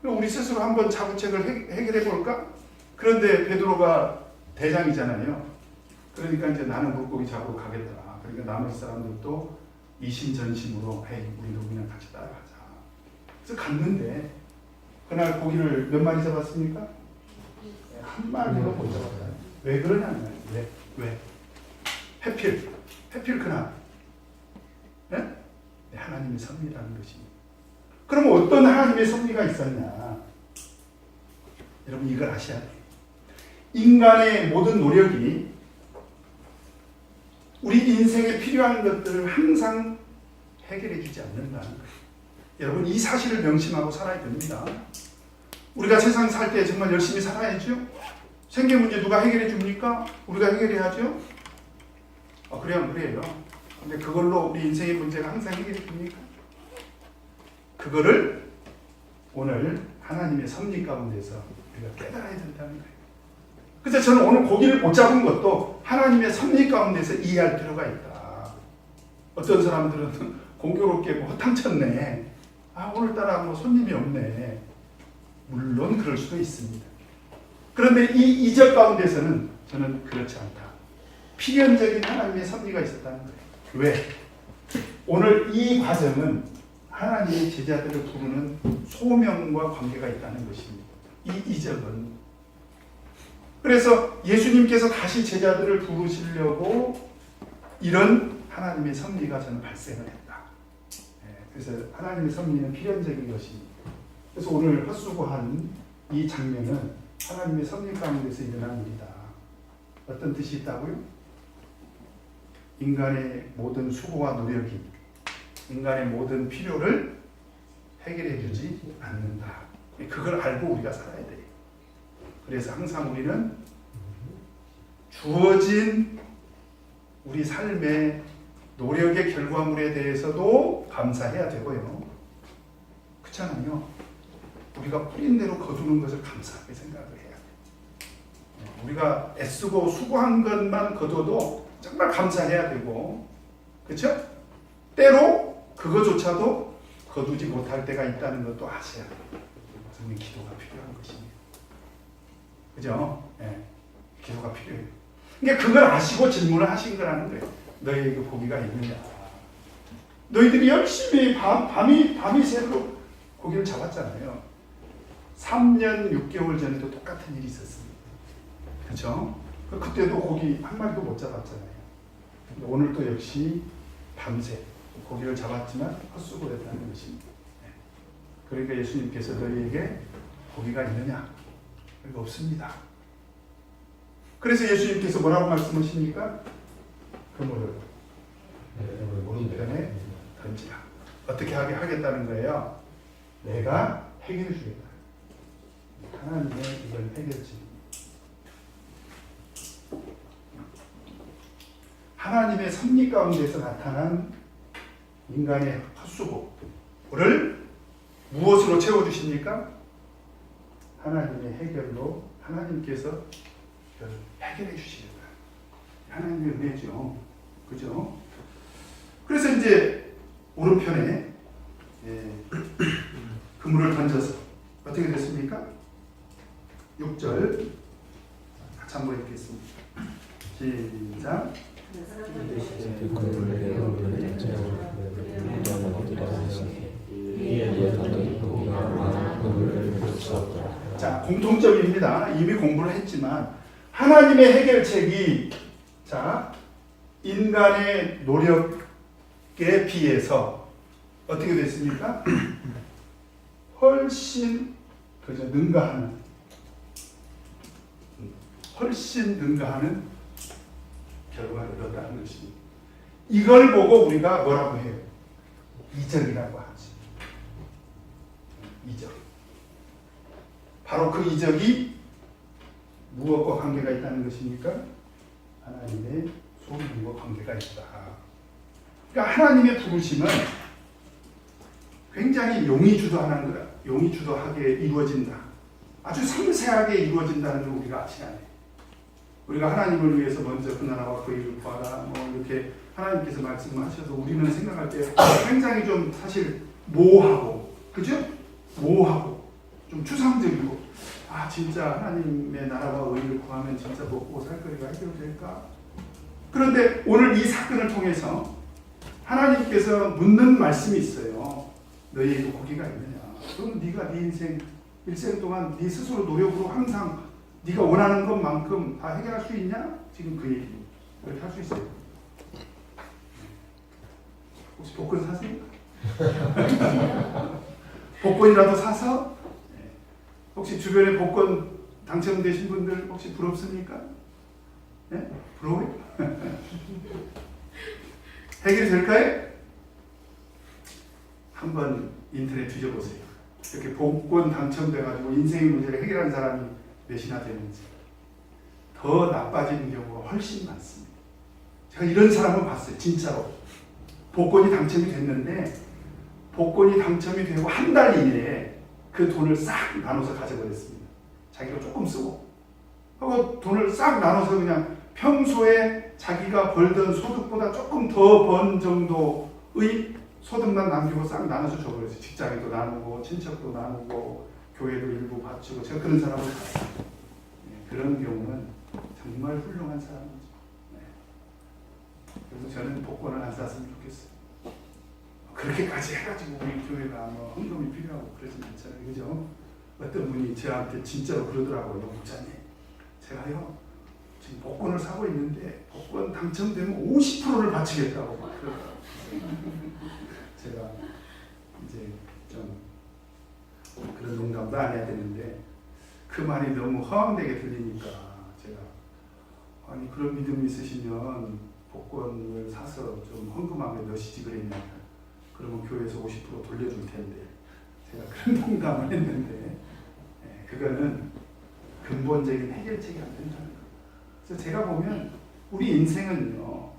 그럼 우리 스스로 한번 자구책을 해결해 볼까? 그런데 베드로가 대장이잖아요. 그러니까 이제 나는 물고기 잡으러 가겠다. 그러니까 나머지 사람들도 이심전심으로 에이 우리도 그냥 같이 따라가자. 그래서 갔는데 그날 고기를 몇 마리 잡았습니까? 한 마리도 못 잡았다. 왜 그러냐면 왜? 해필 그날 네? 하나님의 섭리라는 것입니다. 그럼 어떤 하나님의 섭리가 있었냐? 여러분 이걸 아셔야 돼요. 인간의 모든 노력이 우리 인생에 필요한 것들을 항상 해결해 주지 않는다는 거예요. 여러분 이 사실을 명심하고 살아야 됩니다. 우리가 세상 살 때 정말 열심히 살아야죠. 생계 문제 누가 해결해 줍니까? 우리가 해결해야죠. 그래요. 근데 그걸로 우리 인생의 문제가 항상 해결해 줍니까? 그거를 오늘 하나님의 섭리 가운데서 우리가 깨달아야 된다는 거예요. 그래서 저는 오늘 고기를 못 잡은 것도 하나님의 섭리 가운데서 이해할 필요가 있다. 어떤 사람들은 공교롭게 허탕쳤네. 오늘따라 손님이 없네. 물론 그럴 수도 있습니다. 그런데 이 이적 가운데서는 저는 그렇지 않다. 필연적인 하나님의 섭리가 있었다는 거예요. 왜? 오늘 이 과정은 하나님의 제자들을 부르는 소명과 관계가 있다는 것입니다. 이 이적은. 그래서 예수님께서 다시 제자들을 부르시려고 이런 하나님의 섭리가 저는 발생을 했다. 그래서 하나님의 섭리는 필연적인 것입니다. 그래서 오늘 헛수고한 이 장면은 하나님의 섭리 가운데서 일어난 일이다. 어떤 뜻이 있다고요? 인간의 모든 수고와 노력이 인간의 모든 필요를 해결해 주지 않는다. 그걸 알고 우리가 살아야 돼요. 그래서 항상 우리는 주어진 우리 삶의 노력의 결과물에 대해서도 감사해야 되고요. 그렇잖아요. 우리가 뿌린 대로 거두는 것을 감사하게 생각을 해야 돼요. 우리가 애쓰고 수고한 것만 거둬도 정말 감사해야 되고, 그렇죠? 때로 그거조차도 거두지 못할 때가 있다는 것도 아셔야 돼요. 그래서 기도가 필요한 것입니다. 그죠? 네. 기도가 필요해요. 그러니까 그걸 아시고 질문을 하신 거라는 거예요. 너희에게 고기가 있느냐? 너희들이 열심히 밤이 새도록 고기를 잡았잖아요. 3년 6개월 전에도 똑같은 일이 있었습니다. 그렇죠? 그때도 고기 한 마리도 못 잡았잖아요. 오늘도 역시 밤새 고기를 잡았지만 헛수고했다는 것입니다. 그러니까 예수님께서 너희에게 고기가 있느냐? 그거 없습니다. 그래서 예수님께서 뭐라고 말씀하십니까? 그물을 오른편에 던지라. 어떻게 하겠다는 거예요? 내가 해결해 주겠다. 하나님의 이걸 해결지. 하나님의 섭리 가운데서 나타난 인간의 합수고를 무엇으로 채워주십니까? 하나님의 해결로 하나님께서 해결해 주시겠다. 하나님의 은혜죠. 그죠? 그래서 이제 오른편에 그물을 던져서 어떻게 됐습니까? 6절 같이 한번 읽겠습니다. 시작. 자, 공통점입니다. 이미 공부를 했지만 하나님의 해결책이 자 인간의 노력에 비해서 어떻게 됐습니까? 훨씬 능가하는 결과를 얻었다는 것입니다. 이걸 보고 우리가 뭐라고 해요? 이적이라고 하지. 이적. 바로 그 이적이 무엇과 관계가 있다는 것입니까? 하나님의 소명과 관계가 있다. 그러니까 하나님의 부르심은 굉장히 용의주도하게 이루어진다. 아주 섬세하게 이루어진다는 걸 우리가 아셔야 해요. 우리가 하나님을 위해서 먼저 그 나라와 그 일을 구하라 이렇게 하나님께서 말씀하셔서 우리는 생각할 때 굉장히 좀 사실 모호하고, 그죠? 모호하고 좀 추상적이고, 진짜 하나님의 나라와 의를 구하면 진짜 먹고 살 거리가 해결될까? 그런데 오늘 이 사건을 통해서 하나님께서 묻는 말씀이 있어요. 너희에게 고기가 있느냐? 그럼 네가 네 인생 일생 동안 네 스스로 노력으로 항상 네가 원하는 것만큼 다 해결할 수 있냐? 지금 그 얘기. 그렇게 할 수 있어요. 혹시 복권 사세요? 복권이라도 사서? 혹시 주변에 복권 당첨되신 분들 혹시 부럽습니까? 네? 부러워요? 해결이 될까요? 한번 인터넷 뒤져보세요. 이렇게 복권 당첨돼가지고 인생의 문제를 해결한 사람이 몇이나 되는지. 더 나빠지는 경우가 훨씬 많습니다. 제가 이런 사람을 봤어요. 진짜로. 복권이 당첨이 됐는데 복권이 당첨이 되고 한 달 이내에 그 돈을 싹 나눠서 가져버렸습니다. 자기가 조금 쓰고 하고 돈을 싹 나눠서 그냥 평소에 자기가 벌던 소득보다 조금 더 번 정도의 소득만 남기고 싹 나눠서 줘버렸어요. 직장에도 나누고 친척도 나누고 교회도 일부 바치고. 제가 그런 사람을 봤어요. 그런 경우는 정말 훌륭한 사람이죠. 그래서 저는 복권을 안 샀으면 좋겠어요. 그렇게까지 해가지고 우리 교회가 헌금이 필요하고 그러진 않잖아요. 그죠? 어떤 분이 저한테 진짜로 그러더라고요. 목사님, 제가요 지금 복권을 사고 있는데 복권 당첨되면 50%를 바치겠다고 막 그러더라고요. 제가 이제 좀 그런 농담도 안 해야 되는데 그 말이 너무 허황되게 들리니까 제가 그런 믿음이 있으시면 복권을 사서 좀 헌금하게 넣으시지 그랬냐. 그러면 교회에서 50% 돌려줄 텐데. 제가 그런 농담을 했는데 그거는 근본적인 해결책이 안 된다는 거예요. 그래서 제가 보면 우리 인생은요,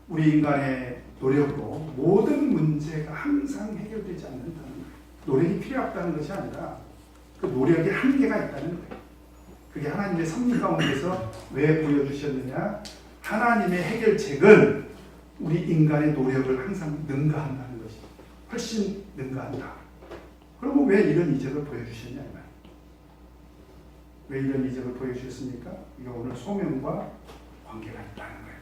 우리 인간의 노력으로 모든 문제가 항상 해결되지 않는다는 거예요. 노력이 필요 없다는 것이 아니라 그 노력에 한계가 있다는 거예요. 그게 하나님의 섭리 가운데서 왜 보여주셨느냐? 하나님의 해결책은 우리 인간의 노력을 항상 능가한다는 것이 훨씬 능가한다. 그러면 왜 이런 이적을 보여주셨냐? 왜 이런 이적을 보여주셨습니까? 이게 오늘 소명과 관계가 있다는 거예요.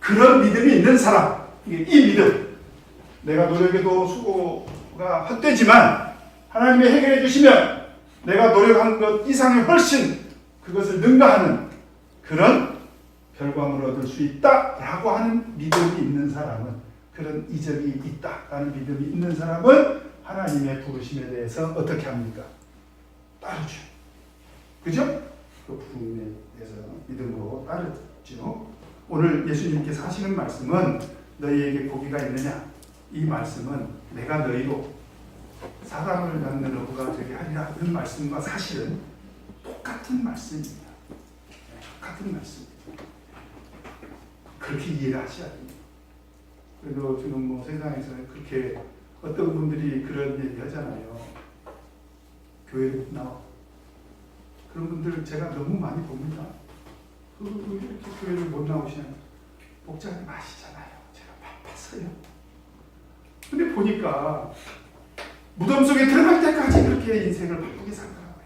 그런 믿음이 있는 사람, 이 믿음, 내가 노력해도 수고가 헛되지만 하나님이 해결해 주시면 내가 노력한 것 이상의 훨씬 그것을 능가하는 그런 결과물을 얻을 수 있다라고 하는 믿음이 있는 사람은, 그런 이적이 있다라는 믿음이 있는 사람은 하나님의 부르심에 대해서 어떻게 합니까? 따르죠. 그죠? 그 부름에 대해서 믿음으로 따르죠. 오늘 예수님께서 하시는 말씀은 너희에게 고기가 있느냐? 이 말씀은 내가 너희로 사람을 낳는 어부가 되게 하리라 하는 말씀과 사실은 똑같은 말씀입니다. 똑같은 말씀입니다. 그렇게 이해를 하셔야 됩니다. 그래도 지금 세상에서 그렇게 어떤 분들이 그런 얘기 하잖아요. 교회를 못 나와. 그런 분들을 제가 너무 많이 봅니다. 왜 이렇게 교회를 못 나오시나요? 목자님 아시잖아요. 제가 바빠서요. 근데 보니까 무덤 속에 들어갈 때까지 그렇게 인생을 바쁘게 살더라고요.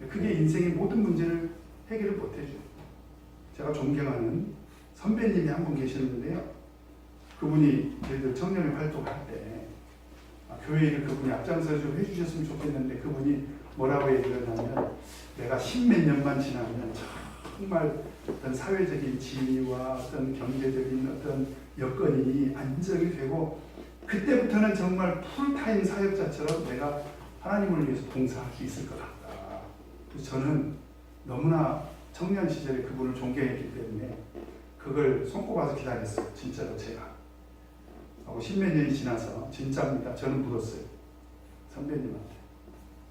그게 인생의 모든 문제를 해결을 못 해줘요. 제가 존경하는 선배님이 한 분 계시는데요. 그분이 저희들 청년회 활동할 때 교회 일을 그분이 앞장서 좀 해주셨으면 좋겠는데 그분이 뭐라고 얘기를 하냐면 내가 10몇 년만 지나면 정말 어떤 사회적인 지위와 어떤 경제적인 어떤 여건이 안정이 되고 그때부터는 정말 풀타임 사역자처럼 내가 하나님을 위해서 봉사할 수 있을 것 같다. 그래서 저는 너무나 청년 시절에 그분을 존경했기 때문에 그걸 손꼽아서 기다렸어요. 진짜로 제가. 하고 10몇 년이 지나서 진짜입니다. 저는 물었어요. 선배님한테.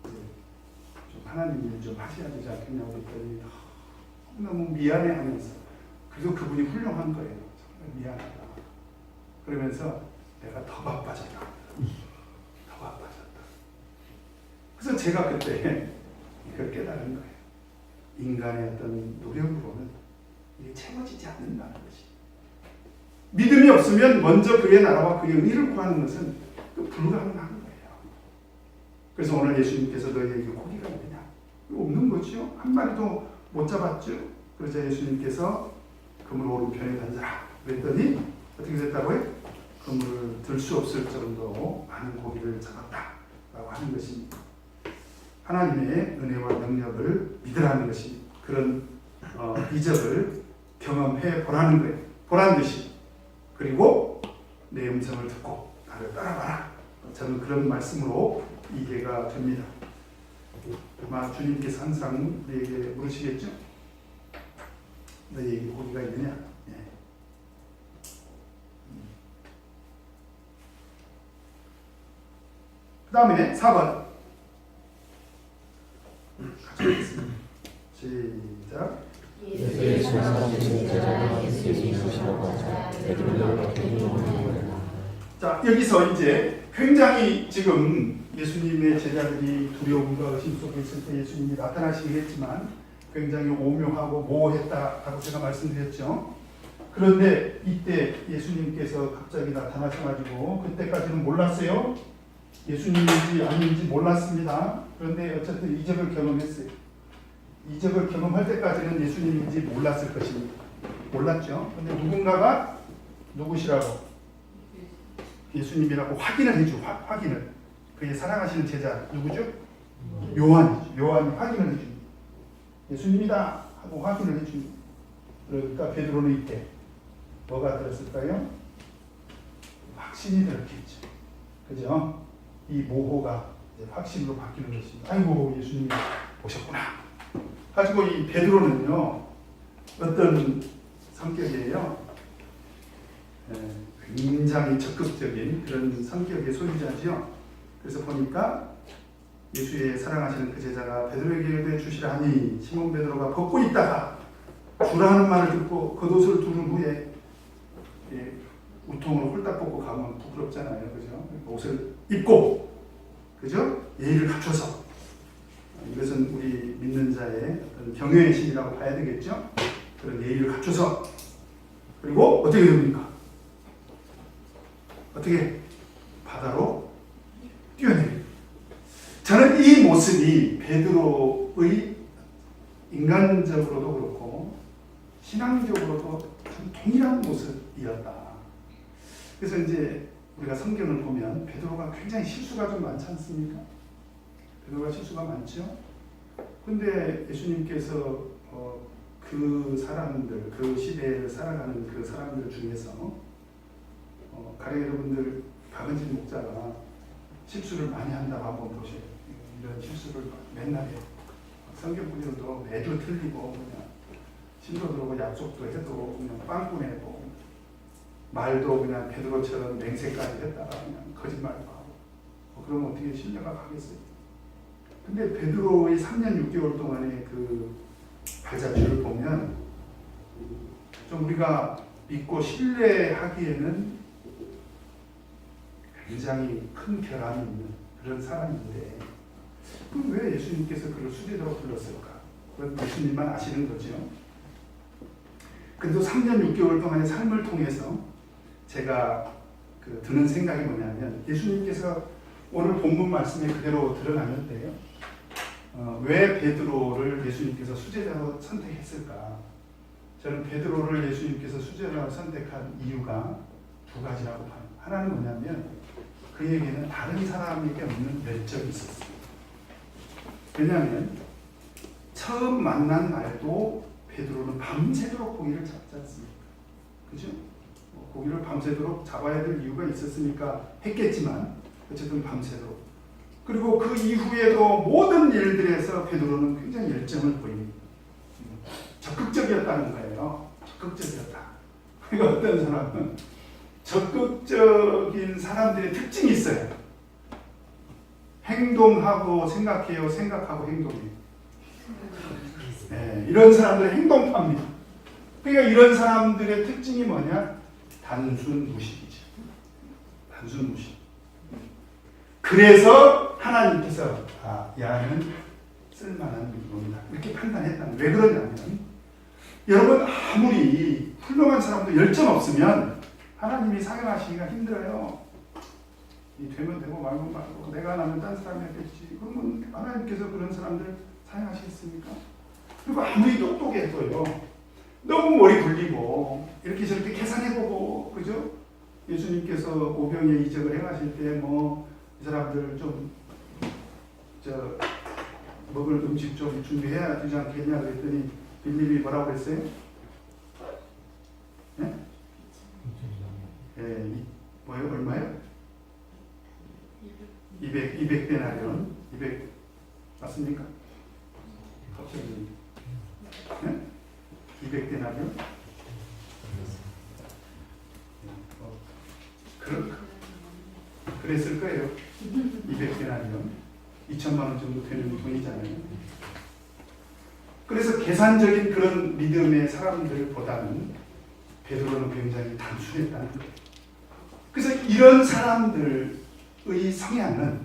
좀 하나님 일 좀 하셔야 되지 않겠냐고 했더니 너무 미안해 하면서 그래도 그분이 훌륭한 거예요. 정말 미안하다. 그러면서 내가 더 바빠졌다. 더 바빠졌다. 그래서 제가 그때 이걸 깨달은 거예요. 인간의 어떤 노력으로는 이게 채워지지 않는다는 것이. 믿음이 없으면 먼저 그의 나라와 그의 의를 구하는 것은 불가능한 거예요. 그래서 오늘 예수님께서 너희에게 고기가 있느냐? 없는 거죠. 한 마리도 못 잡았죠. 그러자 예수님께서 그물 오른편에 던져라. 그랬더니 어떻게 됐다고요? 그물을 들 수 없을 정도로 많은 고기를 잡았다라고 하는 것입니다. 하나님의 은혜와 능력을 믿으라는 것이 그런 이적을 경험해 보라는 거예요. 보란 듯이. 그리고 내 음성을 듣고 나를 따라가라. 저는 그런 말씀으로 이해가 됩니다. 아마 주님께서 항상 우리에게 물으시겠죠? 너희에게 고기가 있느냐? 예. 그 다음에 4번 같이 하겠습니다. 시작. 예수의 전사하신 제자가 예수의 이루시라고 하자 베드로가 베드로를 자, 여기서 이제 굉장히 지금 예수님의 제자들이 두려움과 의심 속에 있을 때 예수님이 나타나시긴 했지만 굉장히 오묘하고 모호했다라고 제가 말씀드렸죠. 그런데 이때 예수님께서 갑자기 나타나셔가지고 그때까지는 몰랐어요. 예수님인지 아닌지 몰랐습니다. 그런데 어쨌든 이적을 경험했어요. 이적을 경험할 때까지는 예수님인지 몰랐을 것입니다. 몰랐죠. 그런데 누군가가 누구시라고 예수님이라고 확인을 해줘. 확인을. 그의 사랑하시는 제자 누구죠? 요한이죠. 요한이 확인을 해줍니다. 예수님이다 하고 확인을 해줍니다. 그러니까 베드로는 이때 뭐가 들었을까요? 확신이 들었겠죠. 그죠? 이 모호가 이제 확신으로 바뀌는 것입니다. 아이고 예수님이 오셨구나. 가지고 이 베드로는요 어떤 성격이에요? 굉장히 적극적인 그런 성격의 소유자지요. 그래서 보니까 예수의 사랑하시는 그 제자가 베드로에게 이르되 주시라 하니 시몬 베드로가 벗고 있다가 주라는 말을 듣고 겉옷을 두른 후에 우통으로 홀딱 벗고 가면 부끄럽잖아요. 그죠? 옷을 입고 그죠? 예의를 갖춰서 이것은 우리 믿는 자의 어떤 경외의 신이라고 봐야 되겠죠? 그런 예의를 갖춰서 그리고 어떻게 됩니까? 어떻게 바다로 뛰어내립니다. 저는 이 모습이 베드로의 인간적으로도 그렇고 신앙적으로도 참 동일한 모습이었다. 그래서 이제 우리가 성경을 보면 베드로가 굉장히 실수가 좀 많지 않습니까? 베드로가 실수가 많죠. 그런데 예수님께서 그 사람들, 그 시대를 살아가는 그 사람들 중에서 가령 여러분들 박은진 목자가 실수를 많이 한다고 한번 보세요. 이런 실수를 맨날 해요. 성경 구절도 매주 틀리고 그냥 신도 들어오고 약속도 해도 그냥 빵꾸 내고 말도 그냥 베드로처럼 맹세까지 했다가 그냥 거짓말도 하고 그러면 어떻게 신뢰가 가겠어요? 근데 베드로의 3년 6개월 동안의 그 발자취를 보면 좀 우리가 믿고 신뢰하기에는 굉장히 큰 결함이 있는 그런 사람인데 그럼 왜 예수님께서 그를 수제자로 불렀을까? 그건 예수님만 아시는 거죠. 그래도 3년 6개월 동안의 삶을 통해서 제가 드는 생각이 뭐냐면 예수님께서 오늘 본문 말씀에 그대로 들어가는데요. 왜 베드로를 예수님께서 수제자로 선택했을까? 저는 베드로를 예수님께서 수제자로 선택한 이유가 두 가지라고 봐요. 하나는 뭐냐면 그에게는 다른 사람에게 없는 열정이 있었어요. 왜냐하면 처음 만난 날도 베드로는 밤새도록 고기를 잡지 않습니까? 그죠? 고기를 밤새도록 잡아야 될 이유가 있었으니까 했겠지만 어쨌든 밤새도록. 그리고 그 이후에도 모든 일들에서 베드로는 굉장히 열정을 보입니다. 적극적이었다는 거예요. 적극적이었다. 그러니까 어떤 사람은 적극적인 사람들의 특징이 있어요. 행동하고 생각해요. 생각하고 행동해요. 네, 이런 사람들은 행동파입니다. 그러니까 이런 사람들의 특징이 뭐냐? 단순 무식이죠. 단순 무식. 그래서 하나님께서 야는 쓸만한 놈이다 이렇게 판단했다는. 왜 그러냐면 여러분 아무리 훌륭한 사람도 열정 없으면 하나님이 사용하시기가 힘들어요. 되면 되고 말고 말고 내가 나면 딴 사람이 했겠지. 그러면 하나님께서 그런 사람들 사용하시겠습니까? 그리고 아무리 똑똑해도요. 너무 머리 굴리고 이렇게 저렇게 계산해보고 그죠? 예수님께서 오병이어 이적을 행하실 때 이 사람들 좀 먹을 음식 좀 준비해야 되지 않겠냐 그랬더니 빌립이 뭐라고 그랬어요? 네? 뭐예요? 얼마요? 200데나리온 200 맞습니까? 갑자기 네? 200데나리온? 그랬을 거예요. 200데나리온 2천만 원 정도 되는 돈이잖아요. 그래서 계산적인 그런 믿음의 사람들보다는 베드로는 굉장히 단순했다는 거예요. 그래서 이런 사람들의 성향은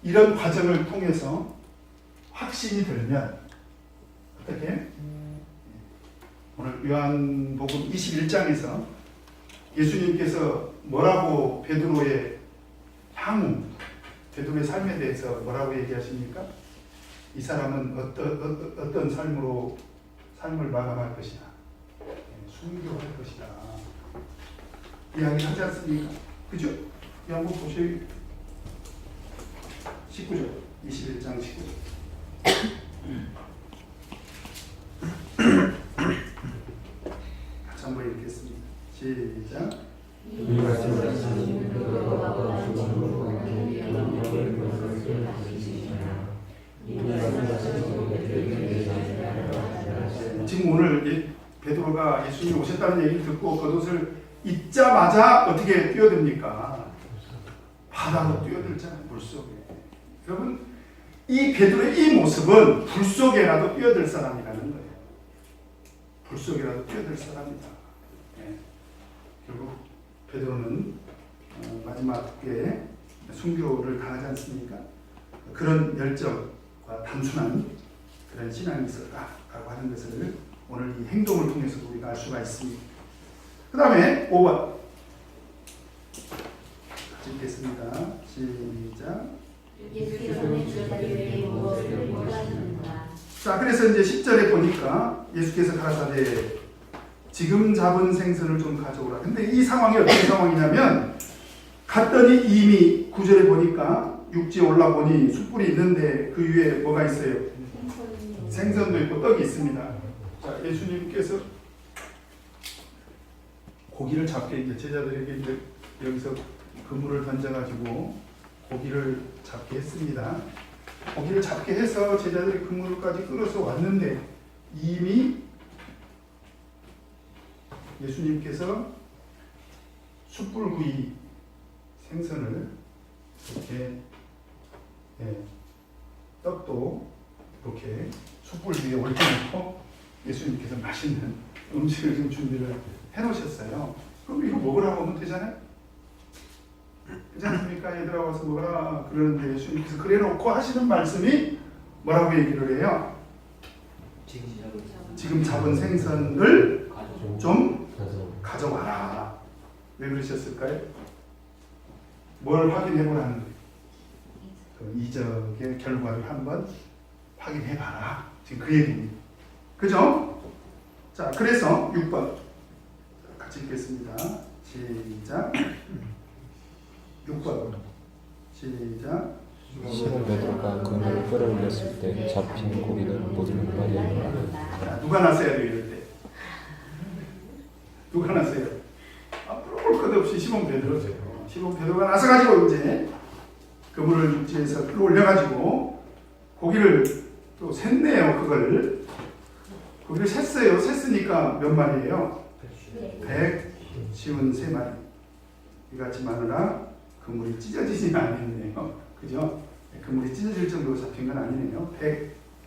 이런 과정을 통해서 확신이 들면 어떻게? 오늘 요한복음 21장에서 예수님께서 뭐라고 베드로의 향후, 베드로의 삶에 대해서 뭐라고 얘기하십니까? 이 사람은 어떤 삶을 마감할 것이다. 순교할 것이다. 이야기 하지 않습니까? 그죠? 이 한번 보세요. 19절, 21장 19절. 같이 한번 읽겠습니다. 시작. 이 말씀을 하시니 그가 죽음으로 영광을 것을 다스리시나 이 말씀을 하시니 지금 오늘 베드로가 예수님이 오셨다는 얘기를 듣고 겉옷을 입자마자 어떻게 뛰어듭니까? 바다로 뛰어들잖아요. 물속에. 여러분 이 베드로의 이 모습은 불 속에라도 뛰어들 사람이라는 거예요. 불 속에라도 뛰어들 사람이다. 네. 결국 베드로는 마지막에 순교를 당하지 않습니까? 그런 열정과 단순한 그런 신앙이 있었다라고 하는 것을 오늘 이 행동을 통해서도 우리가 알 수가 있습니다. 그 다음에 5번 읽겠습니다. 시작. 자, 그래서 이제 10절에 보니까 예수께서 가라사대 지금 잡은 생선을 좀 가져오라. 근데 이 상황이 어떤 상황이냐면 갔더니 이미 9절에 보니까 육지에 올라보니 숯불이 있는데 그 위에 뭐가 있어요? 생선도 있고 떡이 있습니다. 자, 예수님께서 고기를 잡게 이제 제자들에게 이제 여기서 그물을 던져가지고 고기를 잡게 했습니다. 고기를 잡게 해서 제자들이 그물까지 끌어서 왔는데 이미 예수님께서 숯불구이 생선을 이렇게 떡도 이렇게 숯불 위에 올려놓고 예수님께서 맛있는 음식을 좀 준비를 해놓으셨어요. 그럼 이거 먹으라고 하면 되잖아요. 그렇지 않습니까? 얘들아 와서 먹어라 그러는데 예수님께서 그래놓고 하시는 말씀이 뭐라고 얘기를 해요? 지금 잡은 생선을 좀 가져와라. 왜 그러셨을까요? 뭘 확인해 보라는 거예요? 그 이적의 결과를 한번 확인해 봐라. 지금 그 얘기입니다. 그죠? 자, 그래서 6번 같이 읽겠습니다. 시작. 6번 시작. 시몬 베드로가 그물을 끌어올렸을 때 잡힌 고기는 모두 몇마리였노라. 누가 나서야 돼요 이럴 때? 누가 나서요? 앞으로 볼 것 없이 시몬 베드로죠. 시몬 베드로가 나서가지고 이제 그물을 육지에서 끌어올려가지고 고기를 또 샜네요. 고기를 샜어요. 샜으니까 몇 마리예요? 153마리. 이같이 많으나 그물이 찢어지지는 않았네요. 그죠? 그물이 찢어질 정도로 잡힌 건 아니네요.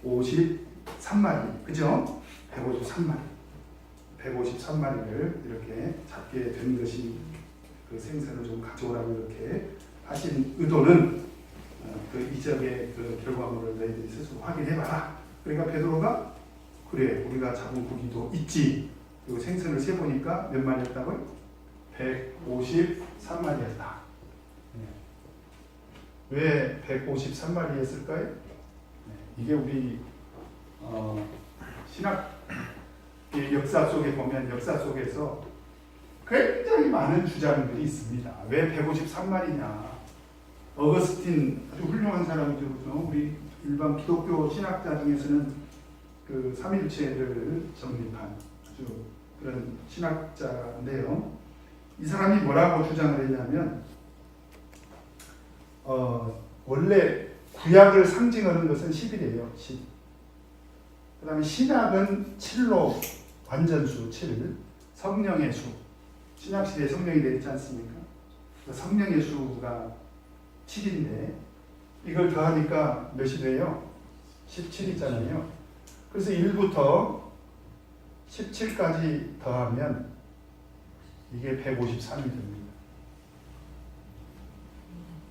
153마리. 그죠? 153마리를 이렇게 잡게 된 것이 그 생선을 좀 가져오라고 이렇게 하신 의도는 그 이적의 그 결과물을 너희들이 스스로 확인해봐라. 그러니까 베드로가 그래 우리가 잡은 고기도 있지. 그리고 생선을 세보니까 몇 마리였다고요? 153마리였다. 왜 153마리였을까요? 이게 우리 신학 역사 속에 보면 역사 속에서 굉장히 많은 주장들이 있습니다. 왜 153마리냐? 어거스틴 아주 훌륭한 사람이죠. 우리 일반 기독교 신학자 중에서는 그 삼일체를 정립한 아주 그런 신학자인데요. 이 사람이 뭐라고 주장을 했냐면 원래 구약을 상징하는 것은 10이래요. 10. 그 다음에 신약은 7로 완전수 7, 성령의 수. 신약시대에 성령이 내리지 않습니까? 성령의 수가 7인데 이걸 더하니까 몇이 돼요? 17이잖아요. 그래서 1부터 17까지 더하면 이게 153이 됩니다.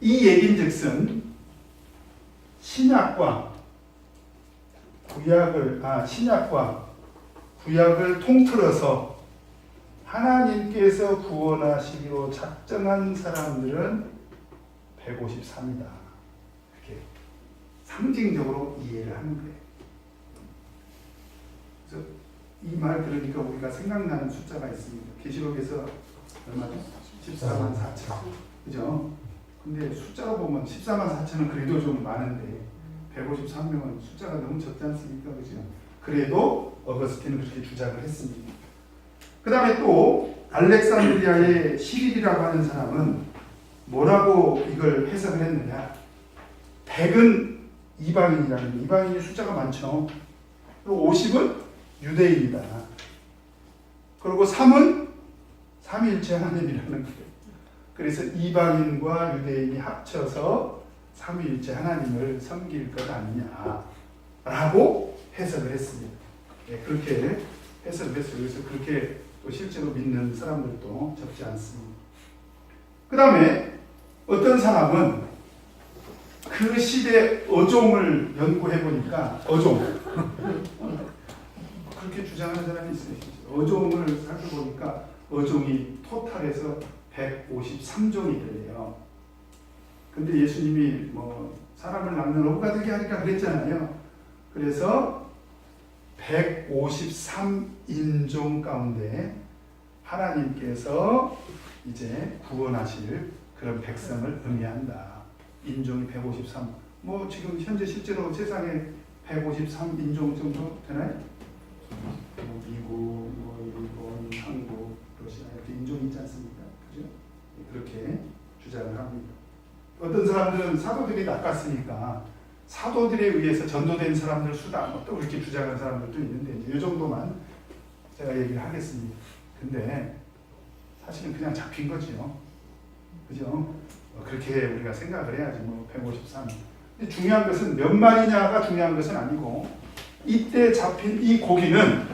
이 얘긴즉슨 신약과 구약을 통틀어서 하나님께서 구원하시기로 작정한 사람들은 153이다. 이렇게 상징적으로 이해를 하는 거예요. 그래서 이 말 들으니까 우리가 생각나는 숫자가 있습니다. 계시록에서 얼마죠? 14만 4천. 그죠? 근데 숫자로 보면 14만 4천은 그래도 좀 많은데 153명은 숫자가 너무 적지 않습니까? 그죠? 그래도 어거스틴은 그렇게 주장을 했습니다. 그 다음에 또 알렉산드리아의 시릴이라고 하는 사람은 뭐라고 이걸 해석을 했느냐? 100은 이방인이라는, 이방인이 숫자가 많죠. 그리고 50은 유대인이다. 그리고 3은 삼위일체 하나님이라는 거예요. 그래서 이방인과 유대인이 합쳐서 삼위일체 하나님을 섬길 것 아니냐라고 해석을 했습니다. 네, 그렇게 해석을 했어요. 그래서 그렇게 또 실제로 믿는 사람들도 적지 않습니다. 그 다음에 어떤 사람은 그 시대 어종을 연구해 보니까 그렇게 주장하는 사람이 있어요. 어종을 살펴보니까 어종이 토탈에서 153종이 돼요. 근데 예수님이 뭐 사람을 낳는 어부가 되게 하니까 그랬잖아요. 그래서 153인종 가운데 하나님께서 이제 구원하실 그런 백성을 의미한다. 인종이 153. 뭐 지금 현재 실제로 세상에 153인종 정도 되나요? 뭐 미국, 뭐 일본, 한국, 러시아 이렇게 인종이 있지 않습니까? 그죠? 그렇게 주장을 합니다. 어떤 사람들은 사도들이 낚았으니까 사도들에 의해서 전도된 사람들 수다 또 그렇게 주장하는 사람들도 있는데 이제 이 정도만 제가 얘기를 하겠습니다. 근데 사실은 그냥 잡힌 거죠. 그죠? 그렇게 우리가 생각을 해야지 뭐 153. 근데 중요한 것은 몇 마리냐가 중요한 것은 아니고 이때 잡힌 이 고기는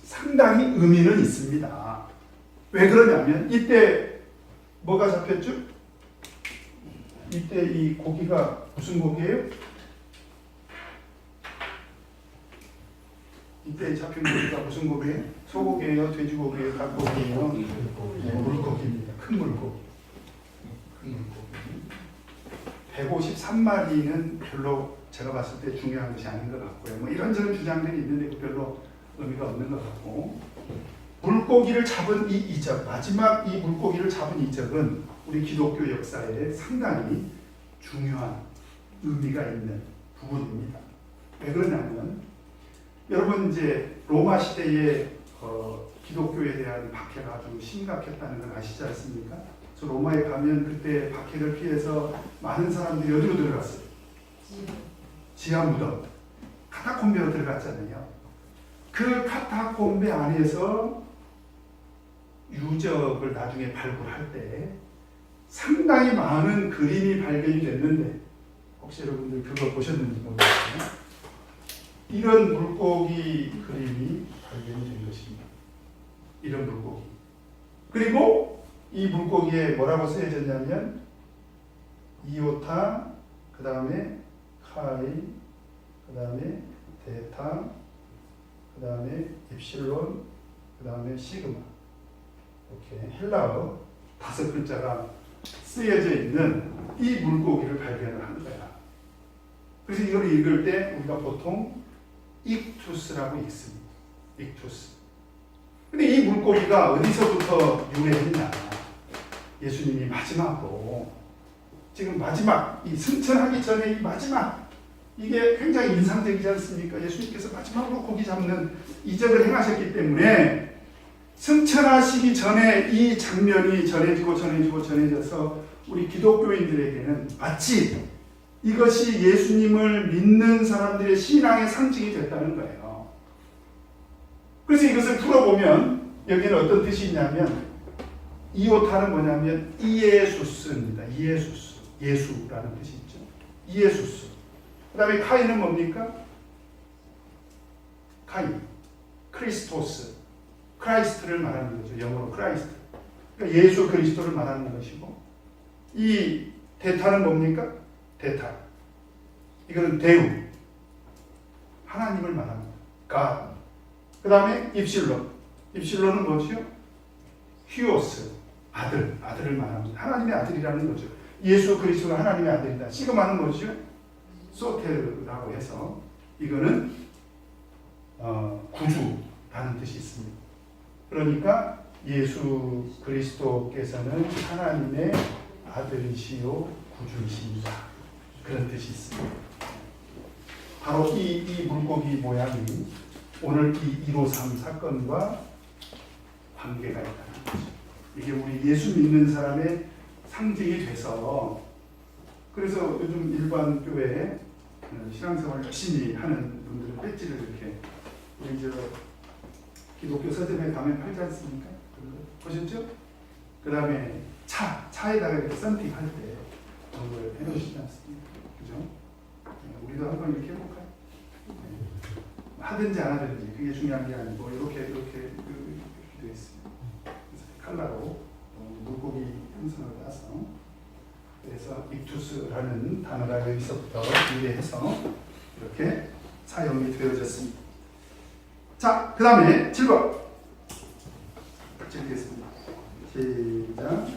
상당히 의미는 있습니다. 왜 그러냐면 이때 뭐가 잡혔죠? 이때 이 고기가 무슨 고기예요? 이때 잡힌 고기가 무슨 고기예요? 소고기예요? 돼지고기예요? 닭고기예요? 네, 물고기입니다. 큰 물고기. 큰 물고기. 153마리는 별로 제가 봤을 때 중요한 것이 아닌 것 같고요. 뭐 이런저런 주장들이 있는데 별로 의미가 없는 것 같고, 물고기를 잡은 이 이적, 마지막 이 물고기를 잡은 이적은 우리 기독교 역사에 상당히 중요한 의미가 있는 부분입니다. 왜 그러냐면, 여러분 이제 로마 시대에 기독교에 대한 박해가 아주 심각했다는 걸 아시지 않습니까? 그래서 로마에 가면 그때 박해를 피해서 많은 사람들이 어디로 들어갔어요? 지하 무덤, 카타콤베로 들어갔잖아요. 그 카타콤베 안에서 유적을 나중에 발굴할 때 상당히 많은 그림이 발견이 됐는데, 혹시 여러분들 그거 보셨는지 모르겠어요. 이런 물고기 그림이 발견이 된 것입니다. 이런 물고기. 그리고 이 물고기에 뭐라고 쓰여졌냐면 이오타, 그 다음에 카이, 그 다음에 데타, 그 다음에 입실론, 그 다음에 시그마. 이렇게 헬라어 5글자가 쓰여져 있는 이 물고기를 발견을 한 거야. 그래서 이걸 읽을 때 우리가 보통 익투스라고 읽습니다. 익투스. 근데 이 물고기가 어디서부터 유래했냐? 예수님이 마지막으로, 지금 마지막, 이 승천하기 전에 이 마지막, 이게 굉장히 인상적이지 않습니까? 예수님께서 마지막으로 고기 잡는 이적을 행하셨기 때문에 승천하시기 전에 이 장면이 전해져서 우리 기독교인들에게는 마치 이것이 예수님을 믿는 사람들의 신앙의 상징이 됐다는 거예요. 그래서 이것을 풀어보면 여기는 어떤 뜻이 있냐면, 이오타는 뭐냐면 이예수스입니다. 이예수스, 예수라는 뜻이 있죠. 이예수스. 그 다음에 카이는 뭡니까? 카이, 크리스토스, 크라이스트를 말하는 거죠. 영어로 크라이스트. 그러니까 예수 그리스도를 말하는 것이고, 이 데타는 뭡니까? 데타. 이거는 대우, 하나님을 말합니다. God. 그 다음에 입실론. 입실론은 뭐지요? 휴오스, 아들을 말합니다. 하나님의 아들이라는 거죠. 예수 그리스도가 하나님의 아들이다. 시그마는 뭐지요? 소테르라고 해서 이거는 구주라는 뜻이 있습니다. 그러니까 예수 그리스도께서는 하나님의 아들이시요 구주이십니다. 그런 뜻이 있습니다. 바로 이 물고기 모양이 오늘 이 153 사건과 관계가 있다는 거죠. 이게 우리 예수 믿는 사람의 상징이 돼서, 그래서 요즘 일반 교회에 신앙생활 열심히 하는 분들은 배지를 이렇게, 우리 기독교 서점에 가면 팔지 않습니까? 보셨죠? 그 다음에 차에다가 이렇게 썬팅할 때 그런 걸 해놓으시지 않습니까? 그죠? 우리도 한번 이렇게 해볼까요? 하든지 안 하든지 그게 중요한 게 아니고 이렇게 되어 있습니다. 그래서 칼라로 물고기 형상을 따서, 그래서 익투스라는 단어가 여기서부터 유래해서 이렇게 사용이 되어졌습니다. 자, 그 다음에 7번 읽겠습니다. 시작.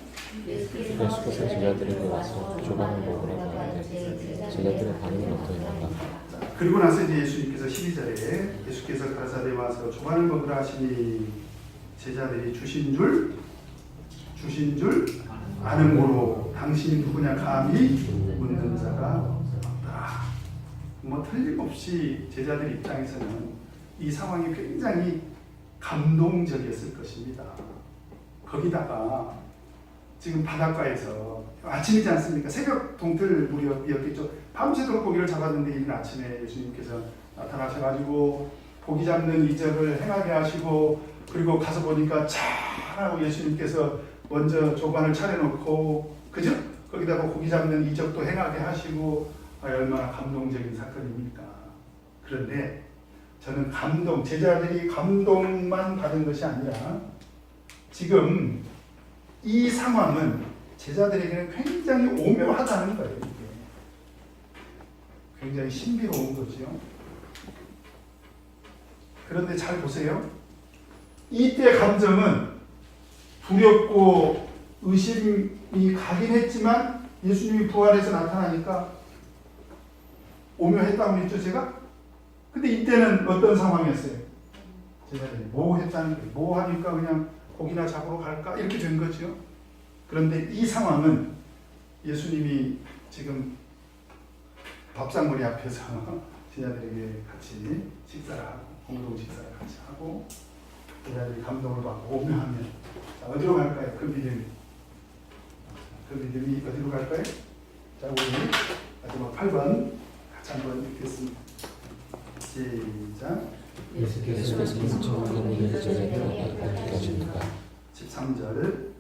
예수께서 제자들에게 와서 조반을 먹으라고 하는데 제자들의 반응은 어떠했는가? 그리고 나서 이제 예수님께서 12절에 예수께서 가라사대 와서 조반을 먹으라 하시니 제자들이 주신 줄 아는고로 당신이 누구냐 감히 묻는 자가 없다. 뭐 틀림없이 제자들 입장에서는 이 상황이 굉장히 감동적이었을 것입니다. 거기다가 지금 바닷가에서 아침이지 않습니까? 새벽 동틀 무렵이었겠죠. 밤새도록 고기를 잡았는데 이른 아침에 예수님께서 나타나셔가지고 고기 잡는 이적을 행하게 하시고, 그리고 가서 보니까 잘하고 예수님께서 먼저 조반을 차려놓고, 그죠? 거기다가 고기 잡는 이적도 행하게 하시고, 얼마나 감동적인 사건입니까? 그런데 저는 제자들이 감동만 받은 것이 아니라 지금 이 상황은 제자들에게는 굉장히 오묘하다는 거예요. 이게. 굉장히 신비로운 거죠. 그런데 잘 보세요. 이때 감정은 두렵고 의심이 가긴 했지만 예수님이 부활해서 나타나니까 오묘했다고 했죠, 제가? 근데 이때는 어떤 상황이었어요? 제자들이 뭐 했다는 거예요? 뭐 하니까 그냥 고기나 잡으러 갈까? 이렇게 된 거죠. 그런데 이 상황은 예수님이 지금 밥상머리 앞에서 제자들에게 같이 식사를 하고 공동 식사를 같이 하고 제자들이 감동을 받고 오묘하면 자, 어디로 갈까요? 그 믿음이 어디로 갈까요? 자, 우리 마지막 8번 같이 한번 읽겠습니다. 시작. 예수께서 천국은 이를 전에 가르치시니까 13절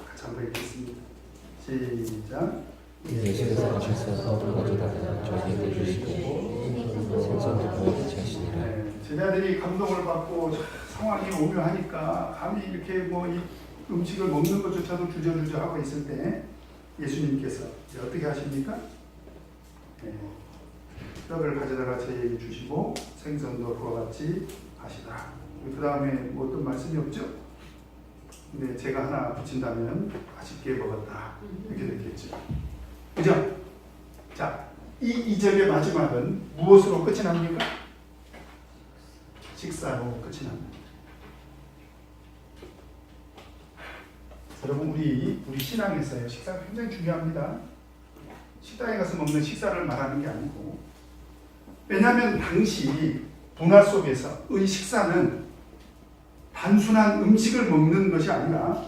같이 한번 읽겠습니다. 시작. 예수께서 가셔서 가져다가 저희에게 주시고 생선도 구워주시 하시니라. 네, 제자들이 감동을 받고 상황이 오묘하니까 감히 이렇게 뭐 이 음식을 먹는 것조차도 주저주저 하고 있을 때 예수님께서 어떻게 하십니까? 네, 떡을 가져다가 저희에게 주시고 생선도 그와 같이 하시더라. 그 다음에 뭐 어떤 말씀이 없죠? 근데 제가 하나 붙인다면 맛있게 먹었다 이렇게 됐겠죠. 그죠? 자, 이 2절의 마지막은 무엇으로 끝이 납니까? 식사로 끝이 납니다. 여러분 우리 신앙에서요 식사가 굉장히 중요합니다. 식당에 가서 먹는 식사를 말하는 게 아니고 왜냐하면 당시 문화 속에서의 식사는 단순한 음식을 먹는 것이 아니라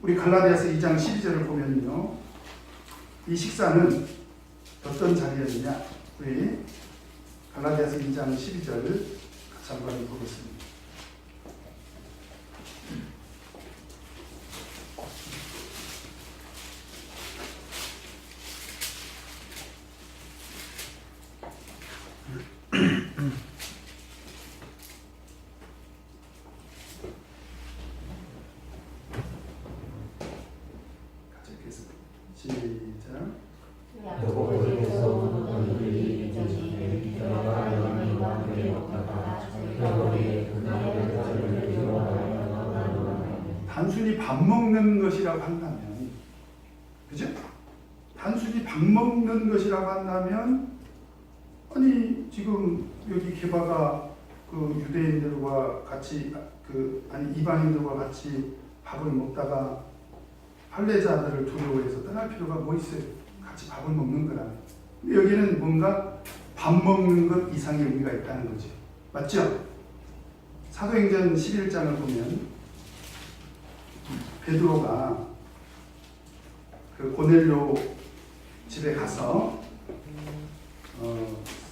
우리 갈라디아서 2장 12절을 보면요 이 식사는 어떤 자리였느냐 우리 갈라디아서 2장 12절 같이 한번 보겠습니다. 같이 읽겠습니다. 시작. 야고보에서 너희들이 전에 너와 너희와 함께 먹다가 너희의 그날의 자리를 기억하여 단순히 밥 먹는 것이라고 한다면, 그죠? 단순히 밥 먹는 것이라고 한다면, 아니 지금 여기 게바가 그 유대인들과 같이 이방인들과 같이 밥을 먹다가 할례자들을 두려워해서 떠날 필요가 뭐 있어요? 같이 밥을 먹는 거라면. 근데 여기는 뭔가 밥 먹는 것 이상의 의미가 있다는 거죠. 맞죠? 사도행전 11장을 보면 베드로가 그 고넬료 집에 가서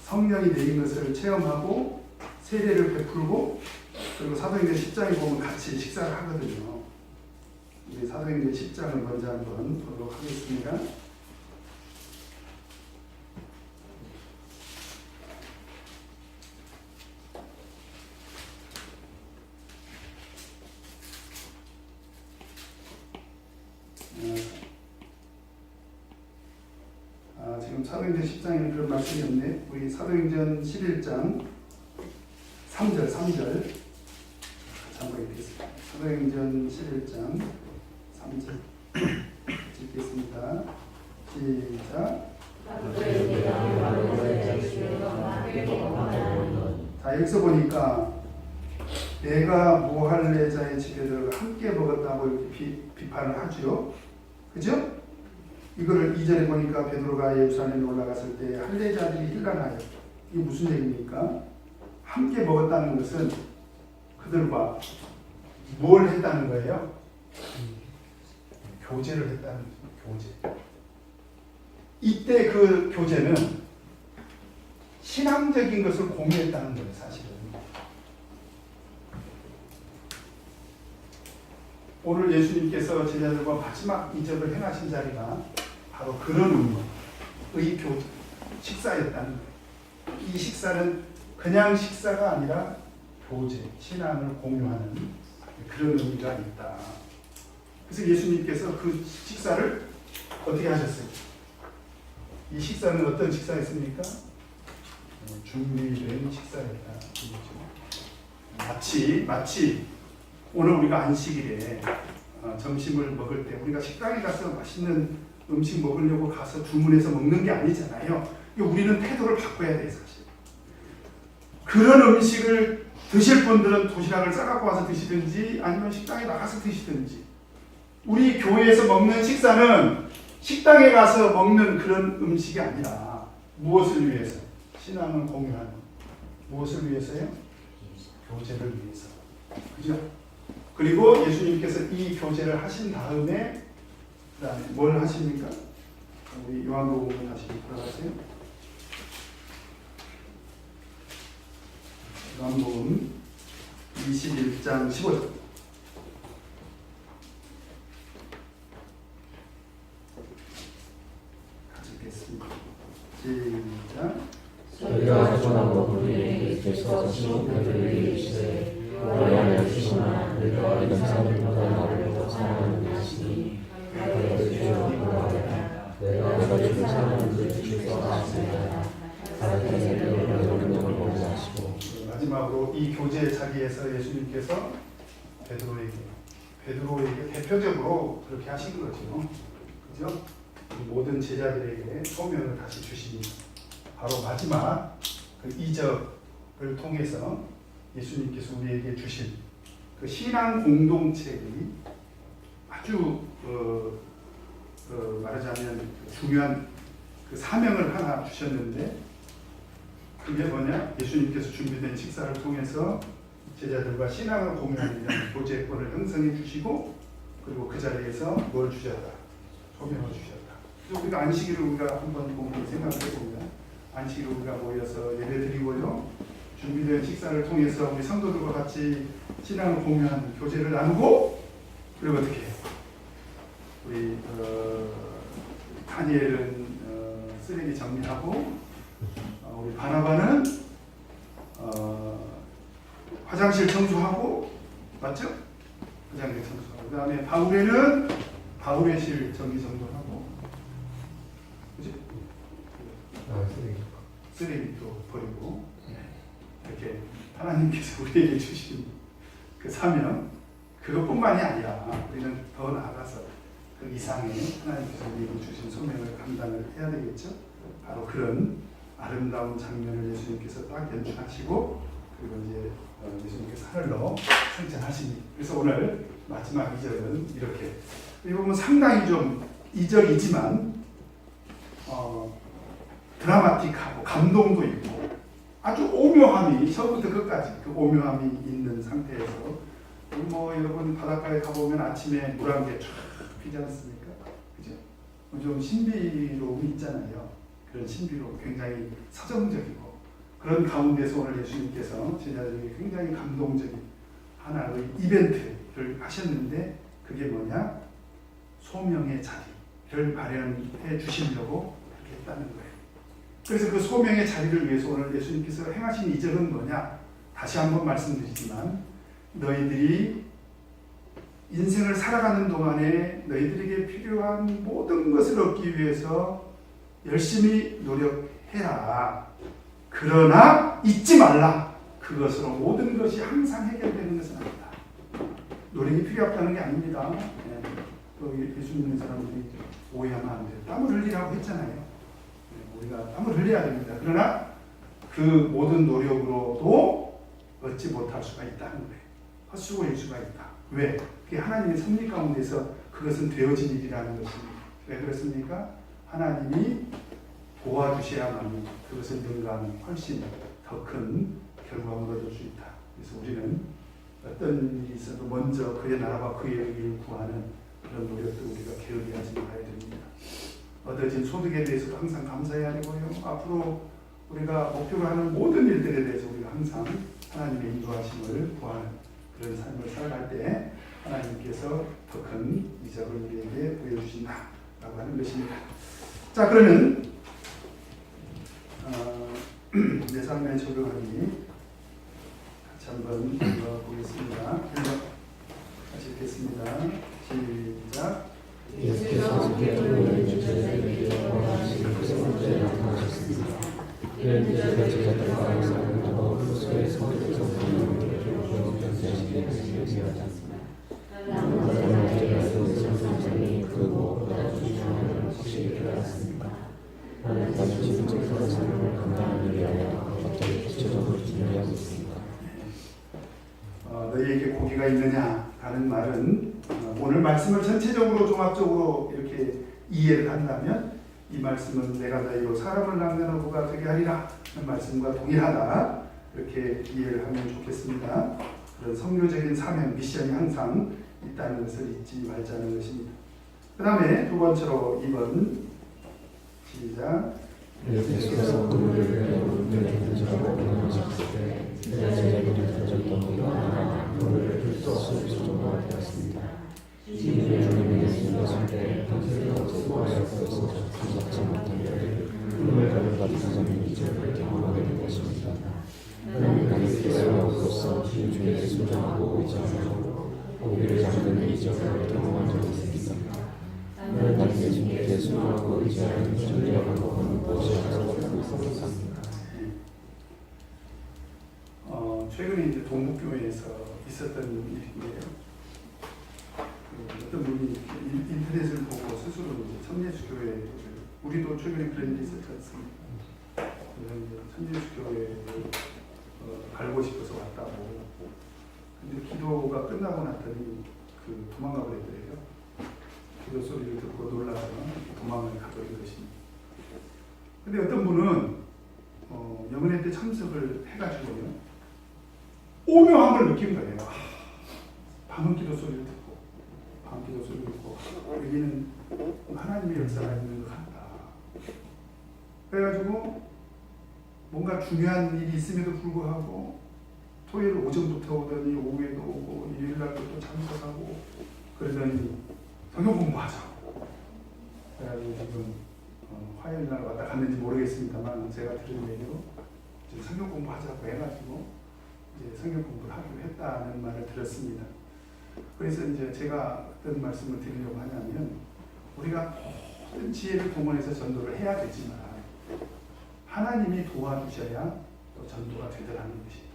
성령이 내린 것을 체험하고 세례를 베풀고 그리고 사도행전 10장에 보면 같이 식사를 하거든요. 우리 사도행전 10장을 먼저 한번 보도록 하겠습니다. 지금 사도행전 10장에는 그런 말씀이 없네. 우리 사도행전 11장 3절 같이 한번 읽겠습니다. 사도행전 11장 3절 읽겠습니다. 시작. 자, 여기서 보니까 내가 무할례자의 집에를 함께 먹었다고 이렇게 비판을 하죠. 그죠? 이거를 2절에 보니까 베드로가 예루살렘에 올라갔을 때 할례자들이 일어나요. 이게 무슨 얘기입니까? 함께 먹었다는 것은 그들과 뭘 했다는 거예요? 교제를 했다는 거죠. 교제. 이때 그 교제는 신앙적인 것을 공유했다는 거예요. 사실은. 오늘 예수님께서 제자들과 마지막 이적을 행하신 자리가 바로 그런 의미의 교제, 식사였다는 거예요. 이 식사는 그냥 식사가 아니라 교제, 신앙을 공유하는 그런 의미가 있다. 그래서 예수님께서 그 식사를 어떻게 하셨어요? 이 식사는 어떤 식사였습니까? 준비된 식사였다. 마치 오늘 우리가 안식일에 점심을 먹을 때 우리가 식당에 가서 맛있는 음식 먹으려고 가서 주문해서 먹는 게 아니잖아요. 우리는 태도를 바꿔야 돼 사실. 그런 음식을 드실 분들은 도시락을 싸갖고 와서 드시든지 아니면 식당에 나가서 드시든지, 우리 교회에서 먹는 식사는 식당에 가서 먹는 그런 음식이 아니라 무엇을 위해서? 신앙을 공유하는. 무엇을 위해서요? 교제를 위해서. 그죠? 그리고 예수님께서 이 교제를 하신 다음에 그다음에 뭘 하십니까? 우리 요한복음 다시 돌아가세요. 요한복음 21장 15절. 같이 읽겠습니다. 시작. 저희가 전하고 그들에게 주셔서 신호표를 이르시되 너희는 주시나 너희가 이런 사람들보다 나를 더 사랑하는 것이니 너희가 주여 구하라. 내가 주를 사랑하는 주께서 하셨습니다. 하나님의 영을 먹게 하시고. 마지막으로 이 교제 자리에서 예수님께서 베드로에게 대표적으로 그렇게 하신 거죠. 그죠? 모든 제자들에게 소명을 다시 주시니 바로 마지막 그 이적을 통해서 예수님께서 우리에게 주신 그 신앙 공동체의 아주 말하자면 중요한 그 사명을 하나 주셨는데, 그게 뭐냐? 예수님께서 준비된 식사를 통해서 제자들과 신앙을 공유하는 이런 교제권을 형성해 주시고, 그리고 그 자리에서 뭘 주셨다? 소명을 주셨다. 그래서 우리가 안식일을 우리가 한번 생각을 해보면, 안식일을 우리가 모여서 예배드리고요, 준비된 식사를 통해서 우리 성도들과 같이 신앙을 공유하는 교제를 나누고, 그리고 어떻게 해요? 우리 다니엘은 쓰레기 정리하고, 우리 바나바는 화장실 청소하고, 맞죠? 화장실 청소하고, 그 다음에 바울에는 바울의실 정리정돈하고, 그죠? 쓰레기도 버리고, 이렇게 하나님께서 우리에게 주신 그 사명, 그것뿐만이 아니라 우리는 더 나아가서 그 이상의 하나님께서 우리에게 주신 소명을 감당을 해야 되겠죠. 바로 그런 아름다운 장면을 예수님께서 딱 연출하시고, 그리고 이제 예수님께서 하늘로 승천하시니. 그래서 오늘 마지막 2절은 이렇게, 이 보면 상당히 좀 이적이지만 드라마틱하고 감동도 있고 아주 오묘함이 처음부터 끝까지 그 오묘함이 있는 상태에서, 뭐 여러분 바닷가에 가보면 아침에 물 한 개 쫙 피지 않습니까? 그죠? 좀 신비로움이 있잖아요. 그런 신비로움, 굉장히 서정적이고, 그런 가운데서 오늘 예수님께서 제자들에게 굉장히 감동적인 하나의 이벤트를 하셨는데, 그게 뭐냐? 소명의 자리를 마련해 주시려고 그렇게 했다는 거예요. 그래서 그 소명의 자리를 위해서 오늘 예수님께서 행하신 이적은 뭐냐? 다시 한번 말씀드리지만, 너희들이 인생을 살아가는 동안에 너희들에게 필요한 모든 것을 얻기 위해서 열심히 노력해라. 그러나 잊지 말라. 그것으로 모든 것이 항상 해결되는 것은 아니다. 노력이 필요 없다는 게 아닙니다. 또 예수 믿는 사람들이 오해하면 안 돼요. 땀을 흘리라고 했잖아요. 우리가 땀을 흘려야 됩니다. 그러나 그 모든 노력으로도 얻지 못할 수가 있다는 거예요. 헛수고일 수가 있다. 왜? 그게 하나님의 섭리 가운데서 그것은 되어진 일이라는 것입니다. 왜 그렇습니까? 하나님이 도와주셔야만 그것을 능가하는 훨씬 더 큰 결과를 얻을 수 있다. 그래서 우리는 어떤 일이 있어도 먼저 그의 나라와 그의 의를 구하는 그런 노력도 우리가 게을리하지 말아야 됩니다. 얻어진 소득에 대해서도 항상 감사해야 되고요. 앞으로 우리가 목표로 하는 모든 일들에 대해서 우리가 항상 하나님의 인도하심을 구하는 그런 삶을 살아갈 때 하나님께서 더 큰 이적을 우리에게 보여주신다라고 하는 것입니다. 자, 그러면 내 삶에 적용하기 같이 한번 보겠습니다. 같이 같이 읽겠습니다. 시작. 예수께서 그들을 제자들에게 원하시는 그 성도에 나타나셨습니다. 그는 그들의 제자들과 사람들과 그리스도의 성도에서 보는 변대시게 되었습니다. 나는 어제라도 성도님이 그 무엇보다 중요한 확실히 깨달았습니다. 나는 지금적으로 삶을 감당하기 위하여 어떻게 구체적으로 준비하고 있습니다. 너희에게 고기가 있느냐 하는 말은 오늘 말씀을 전체적으로 종합적으로 이렇게 이해를 한다면 이 말씀은 내가 너희로 사람을 낳는 어부가 되게 하리라 하는 말씀과 동일하다 이렇게 이해를 하면 좋겠습니다. 그런 성교적인 사명, 미션이 항상 있다는 것을 잊지 말자는 것입니다. 그 다음에 두 번째로 2번 시작. 예수께서 그물을 물에 던지라고 명하셨을 때 제자들이 던졌던 물과 그물을 풀수 정도가 되었습니다. 이들의 주님이 예수님을 때 던질 것을 구하였어서 잡지 못한 별을 그물 가루가 던져진 이적을 경험하게 된 것입니다. 나는 예수가 없어서 주님께 순종하고 의지하고 고기를 잡는 이적을 경험한 적이 있습니다. 나는 예수님께 순종하고 의지하는 진리의 방법은 무엇이라고 알고 있습니까? 최근에 이제 동북교회에서 있었던 일인데요. 어떤 분이 인터넷을 보고 스스로 이제 천예수교회, 우리도 최근에 그런 일이 있었지 않습니까? 그래서 이제 천예수교회를 갈고 싶어서 왔다고. 근데 기도가 끝나고 났더니 도망가 버렸더래요. 기도 소리를 듣고 놀라서 도망을 가버린 것입니다. 근데 어떤 분은 영은회 때 참석을 해가지고요. 오묘함을 느낀 거예요. 밤은 기도 소리를 듣고 밤 기도 소리를 듣고 여기는 하나님의 역사가 있는 것 같다. 그래가지고 뭔가 중요한 일이 있음에도 불구하고 토요일 오전부터 오더니 오후에도 오고 일요일 날도 또 참석하고 그러더니 성경 공부하자고. 그래가지고 지금 화요일 날 왔다 갔는지 모르겠습니다만 제가 들은 얘기로 지금 성경 공부하자고 해가지고 이제 성경 공부를 하기로 했다는 말을 들었습니다. 그래서 이제 제가 어떤 말씀을 드리려고 하냐면 우리가 모든 지혜를 동원해서 전도를 해야 되지만 하나님이 도와주셔야 또 전도가 되더라는 것입니다.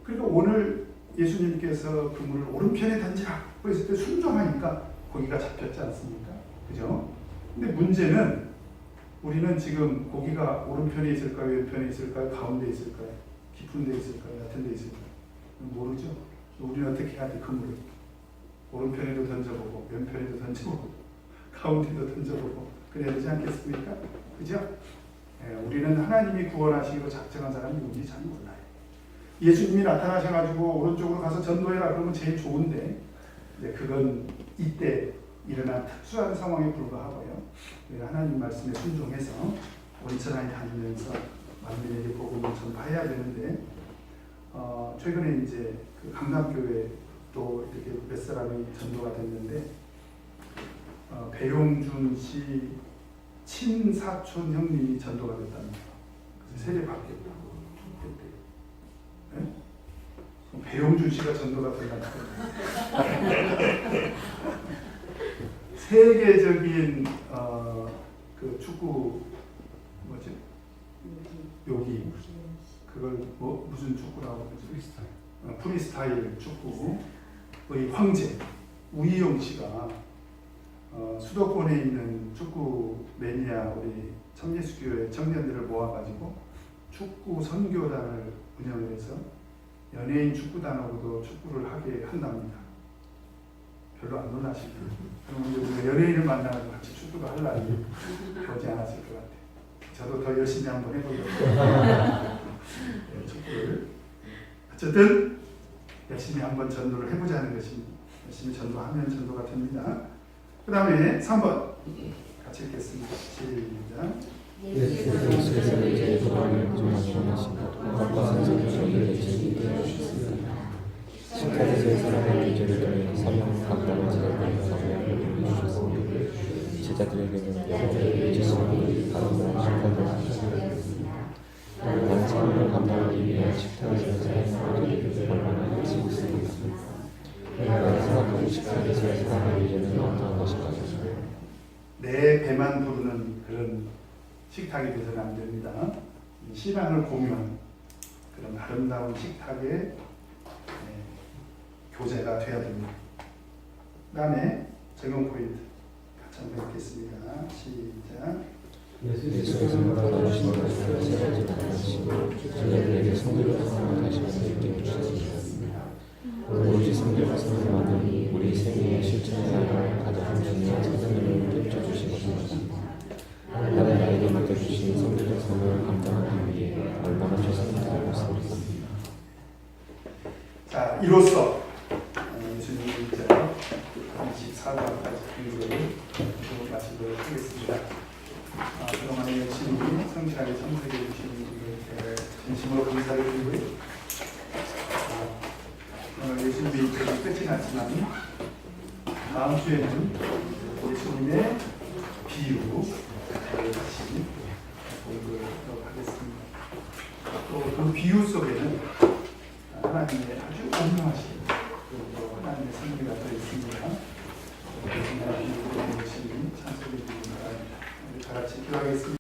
그러니까 오늘 예수님께서 그물을 오른편에 던지라 그랬을 때 순종하니까 고기가 잡혔지 않습니까? 그죠? 근데 문제는 우리는 지금 고기가 오른편에 있을까요? 왼편에 있을까요? 가운데 있을까요? 깊은 데 있을까요? 얕은 데 있을까요? 모르죠. 우리는 어떻게 해야 돼? 그물을 오른편에도 던져보고 왼편에도 던져보고 가운데도 던져보고 그래야 되지 않겠습니까? 그죠? 우리는 하나님이 구원하시기로 작정한 사람이 누군지 잘 몰라요. 예수님이 나타나셔가지고 오른쪽으로 가서 전도해라 그러면 제일 좋은데 그건 이때 일어난 특수한 상황에 불과하고요. 하나님 말씀에 순종해서 온천하게 다니면서 만민에게 복음을 전파해야 되는데 최근에 이제 그 강남교회 또 이렇게 몇 사람이 전도가 됐는데 배용준 씨 친사촌 형님이 전도가 됐답니다. 그래서 세례 받겠다고 했대요. 네? 배용준 씨가 전도가 된다는 세계적인 그 축구 뭐지? 여기 그걸 뭐 무슨 축구라고 그러지? 프리스타일 축구의 황제 우이용 씨가 수도권에 있는 축구 매니아 우리 천예수교회 청년들을 모아가지고 축구 선교단을 운영을 해서 연예인 축구단하고도 축구를 하게 한답니다. 별로 안 놀라시죠? 그럼 우리가 연예인을 만나서 같이 축구를 할 날이 오지 않았을 것 같아요. 저도 더 열심히 한번 해보려고 축구를 어쨌든 열심히 한번 전도를 해보자는 것입니다. 열심히 전도하면 전도가 됩니다. 그 다음에 3번 같이 읽겠습니다. 시작. 예수께서 이제 소망을 전하신 것과 선생님에게 진리되어 주셨습니다. 시카고의 사람의 교제를 통해 사명 감당을 제자들에게 주셨습니다. 제자들에게는 여러분의 지식이 바로 식탁을 주셨습니다. 나는 사명을 감당하기 위해 식탁에서 사용하기를 얼마나 열심히 있습니다. 내가 생각하고 식탁이 되서는 안 됩니다. 신앙을 공유하는 그런 아름다운 식탁의 교제가 되어야 됩니다. 그 다음에 적용 포인트 같이 한번 읽겠습니다. 시작. 예수께서는 받아주신 것을 세하지 않으시고 저희들에게 성도를 사랑하시면서 이렇게 주셨습니다. 오로지 성도를 사랑하는 우리 생애의 실천을 가장 중요한 사정을 펼쳐주신 것입니다. 하나님 나에게 맡겨주신 성도적 삶을 감당하기 위해 얼마나 최선을 다하고 있습니까? 자, 이로써 예수님의 일절 24절까지 공부를 마치도록 하겠습니다. 그동안 열심히 성실하게 참석해 주신 분들께 진심으로 감사를 드리고요. 예수님의 일절이 끝이 났지만 다음 주에는 예수님의 비유 다시 공부하도록 하겠습니다. 또 그 비유 속에는 하나님의 아주 오묘하신 그리고 하나님의 생기가 더 있습니다. 그 비유 열심히 참석해 주시기 바랍니다. 우리 다 같이 기도하겠습니다.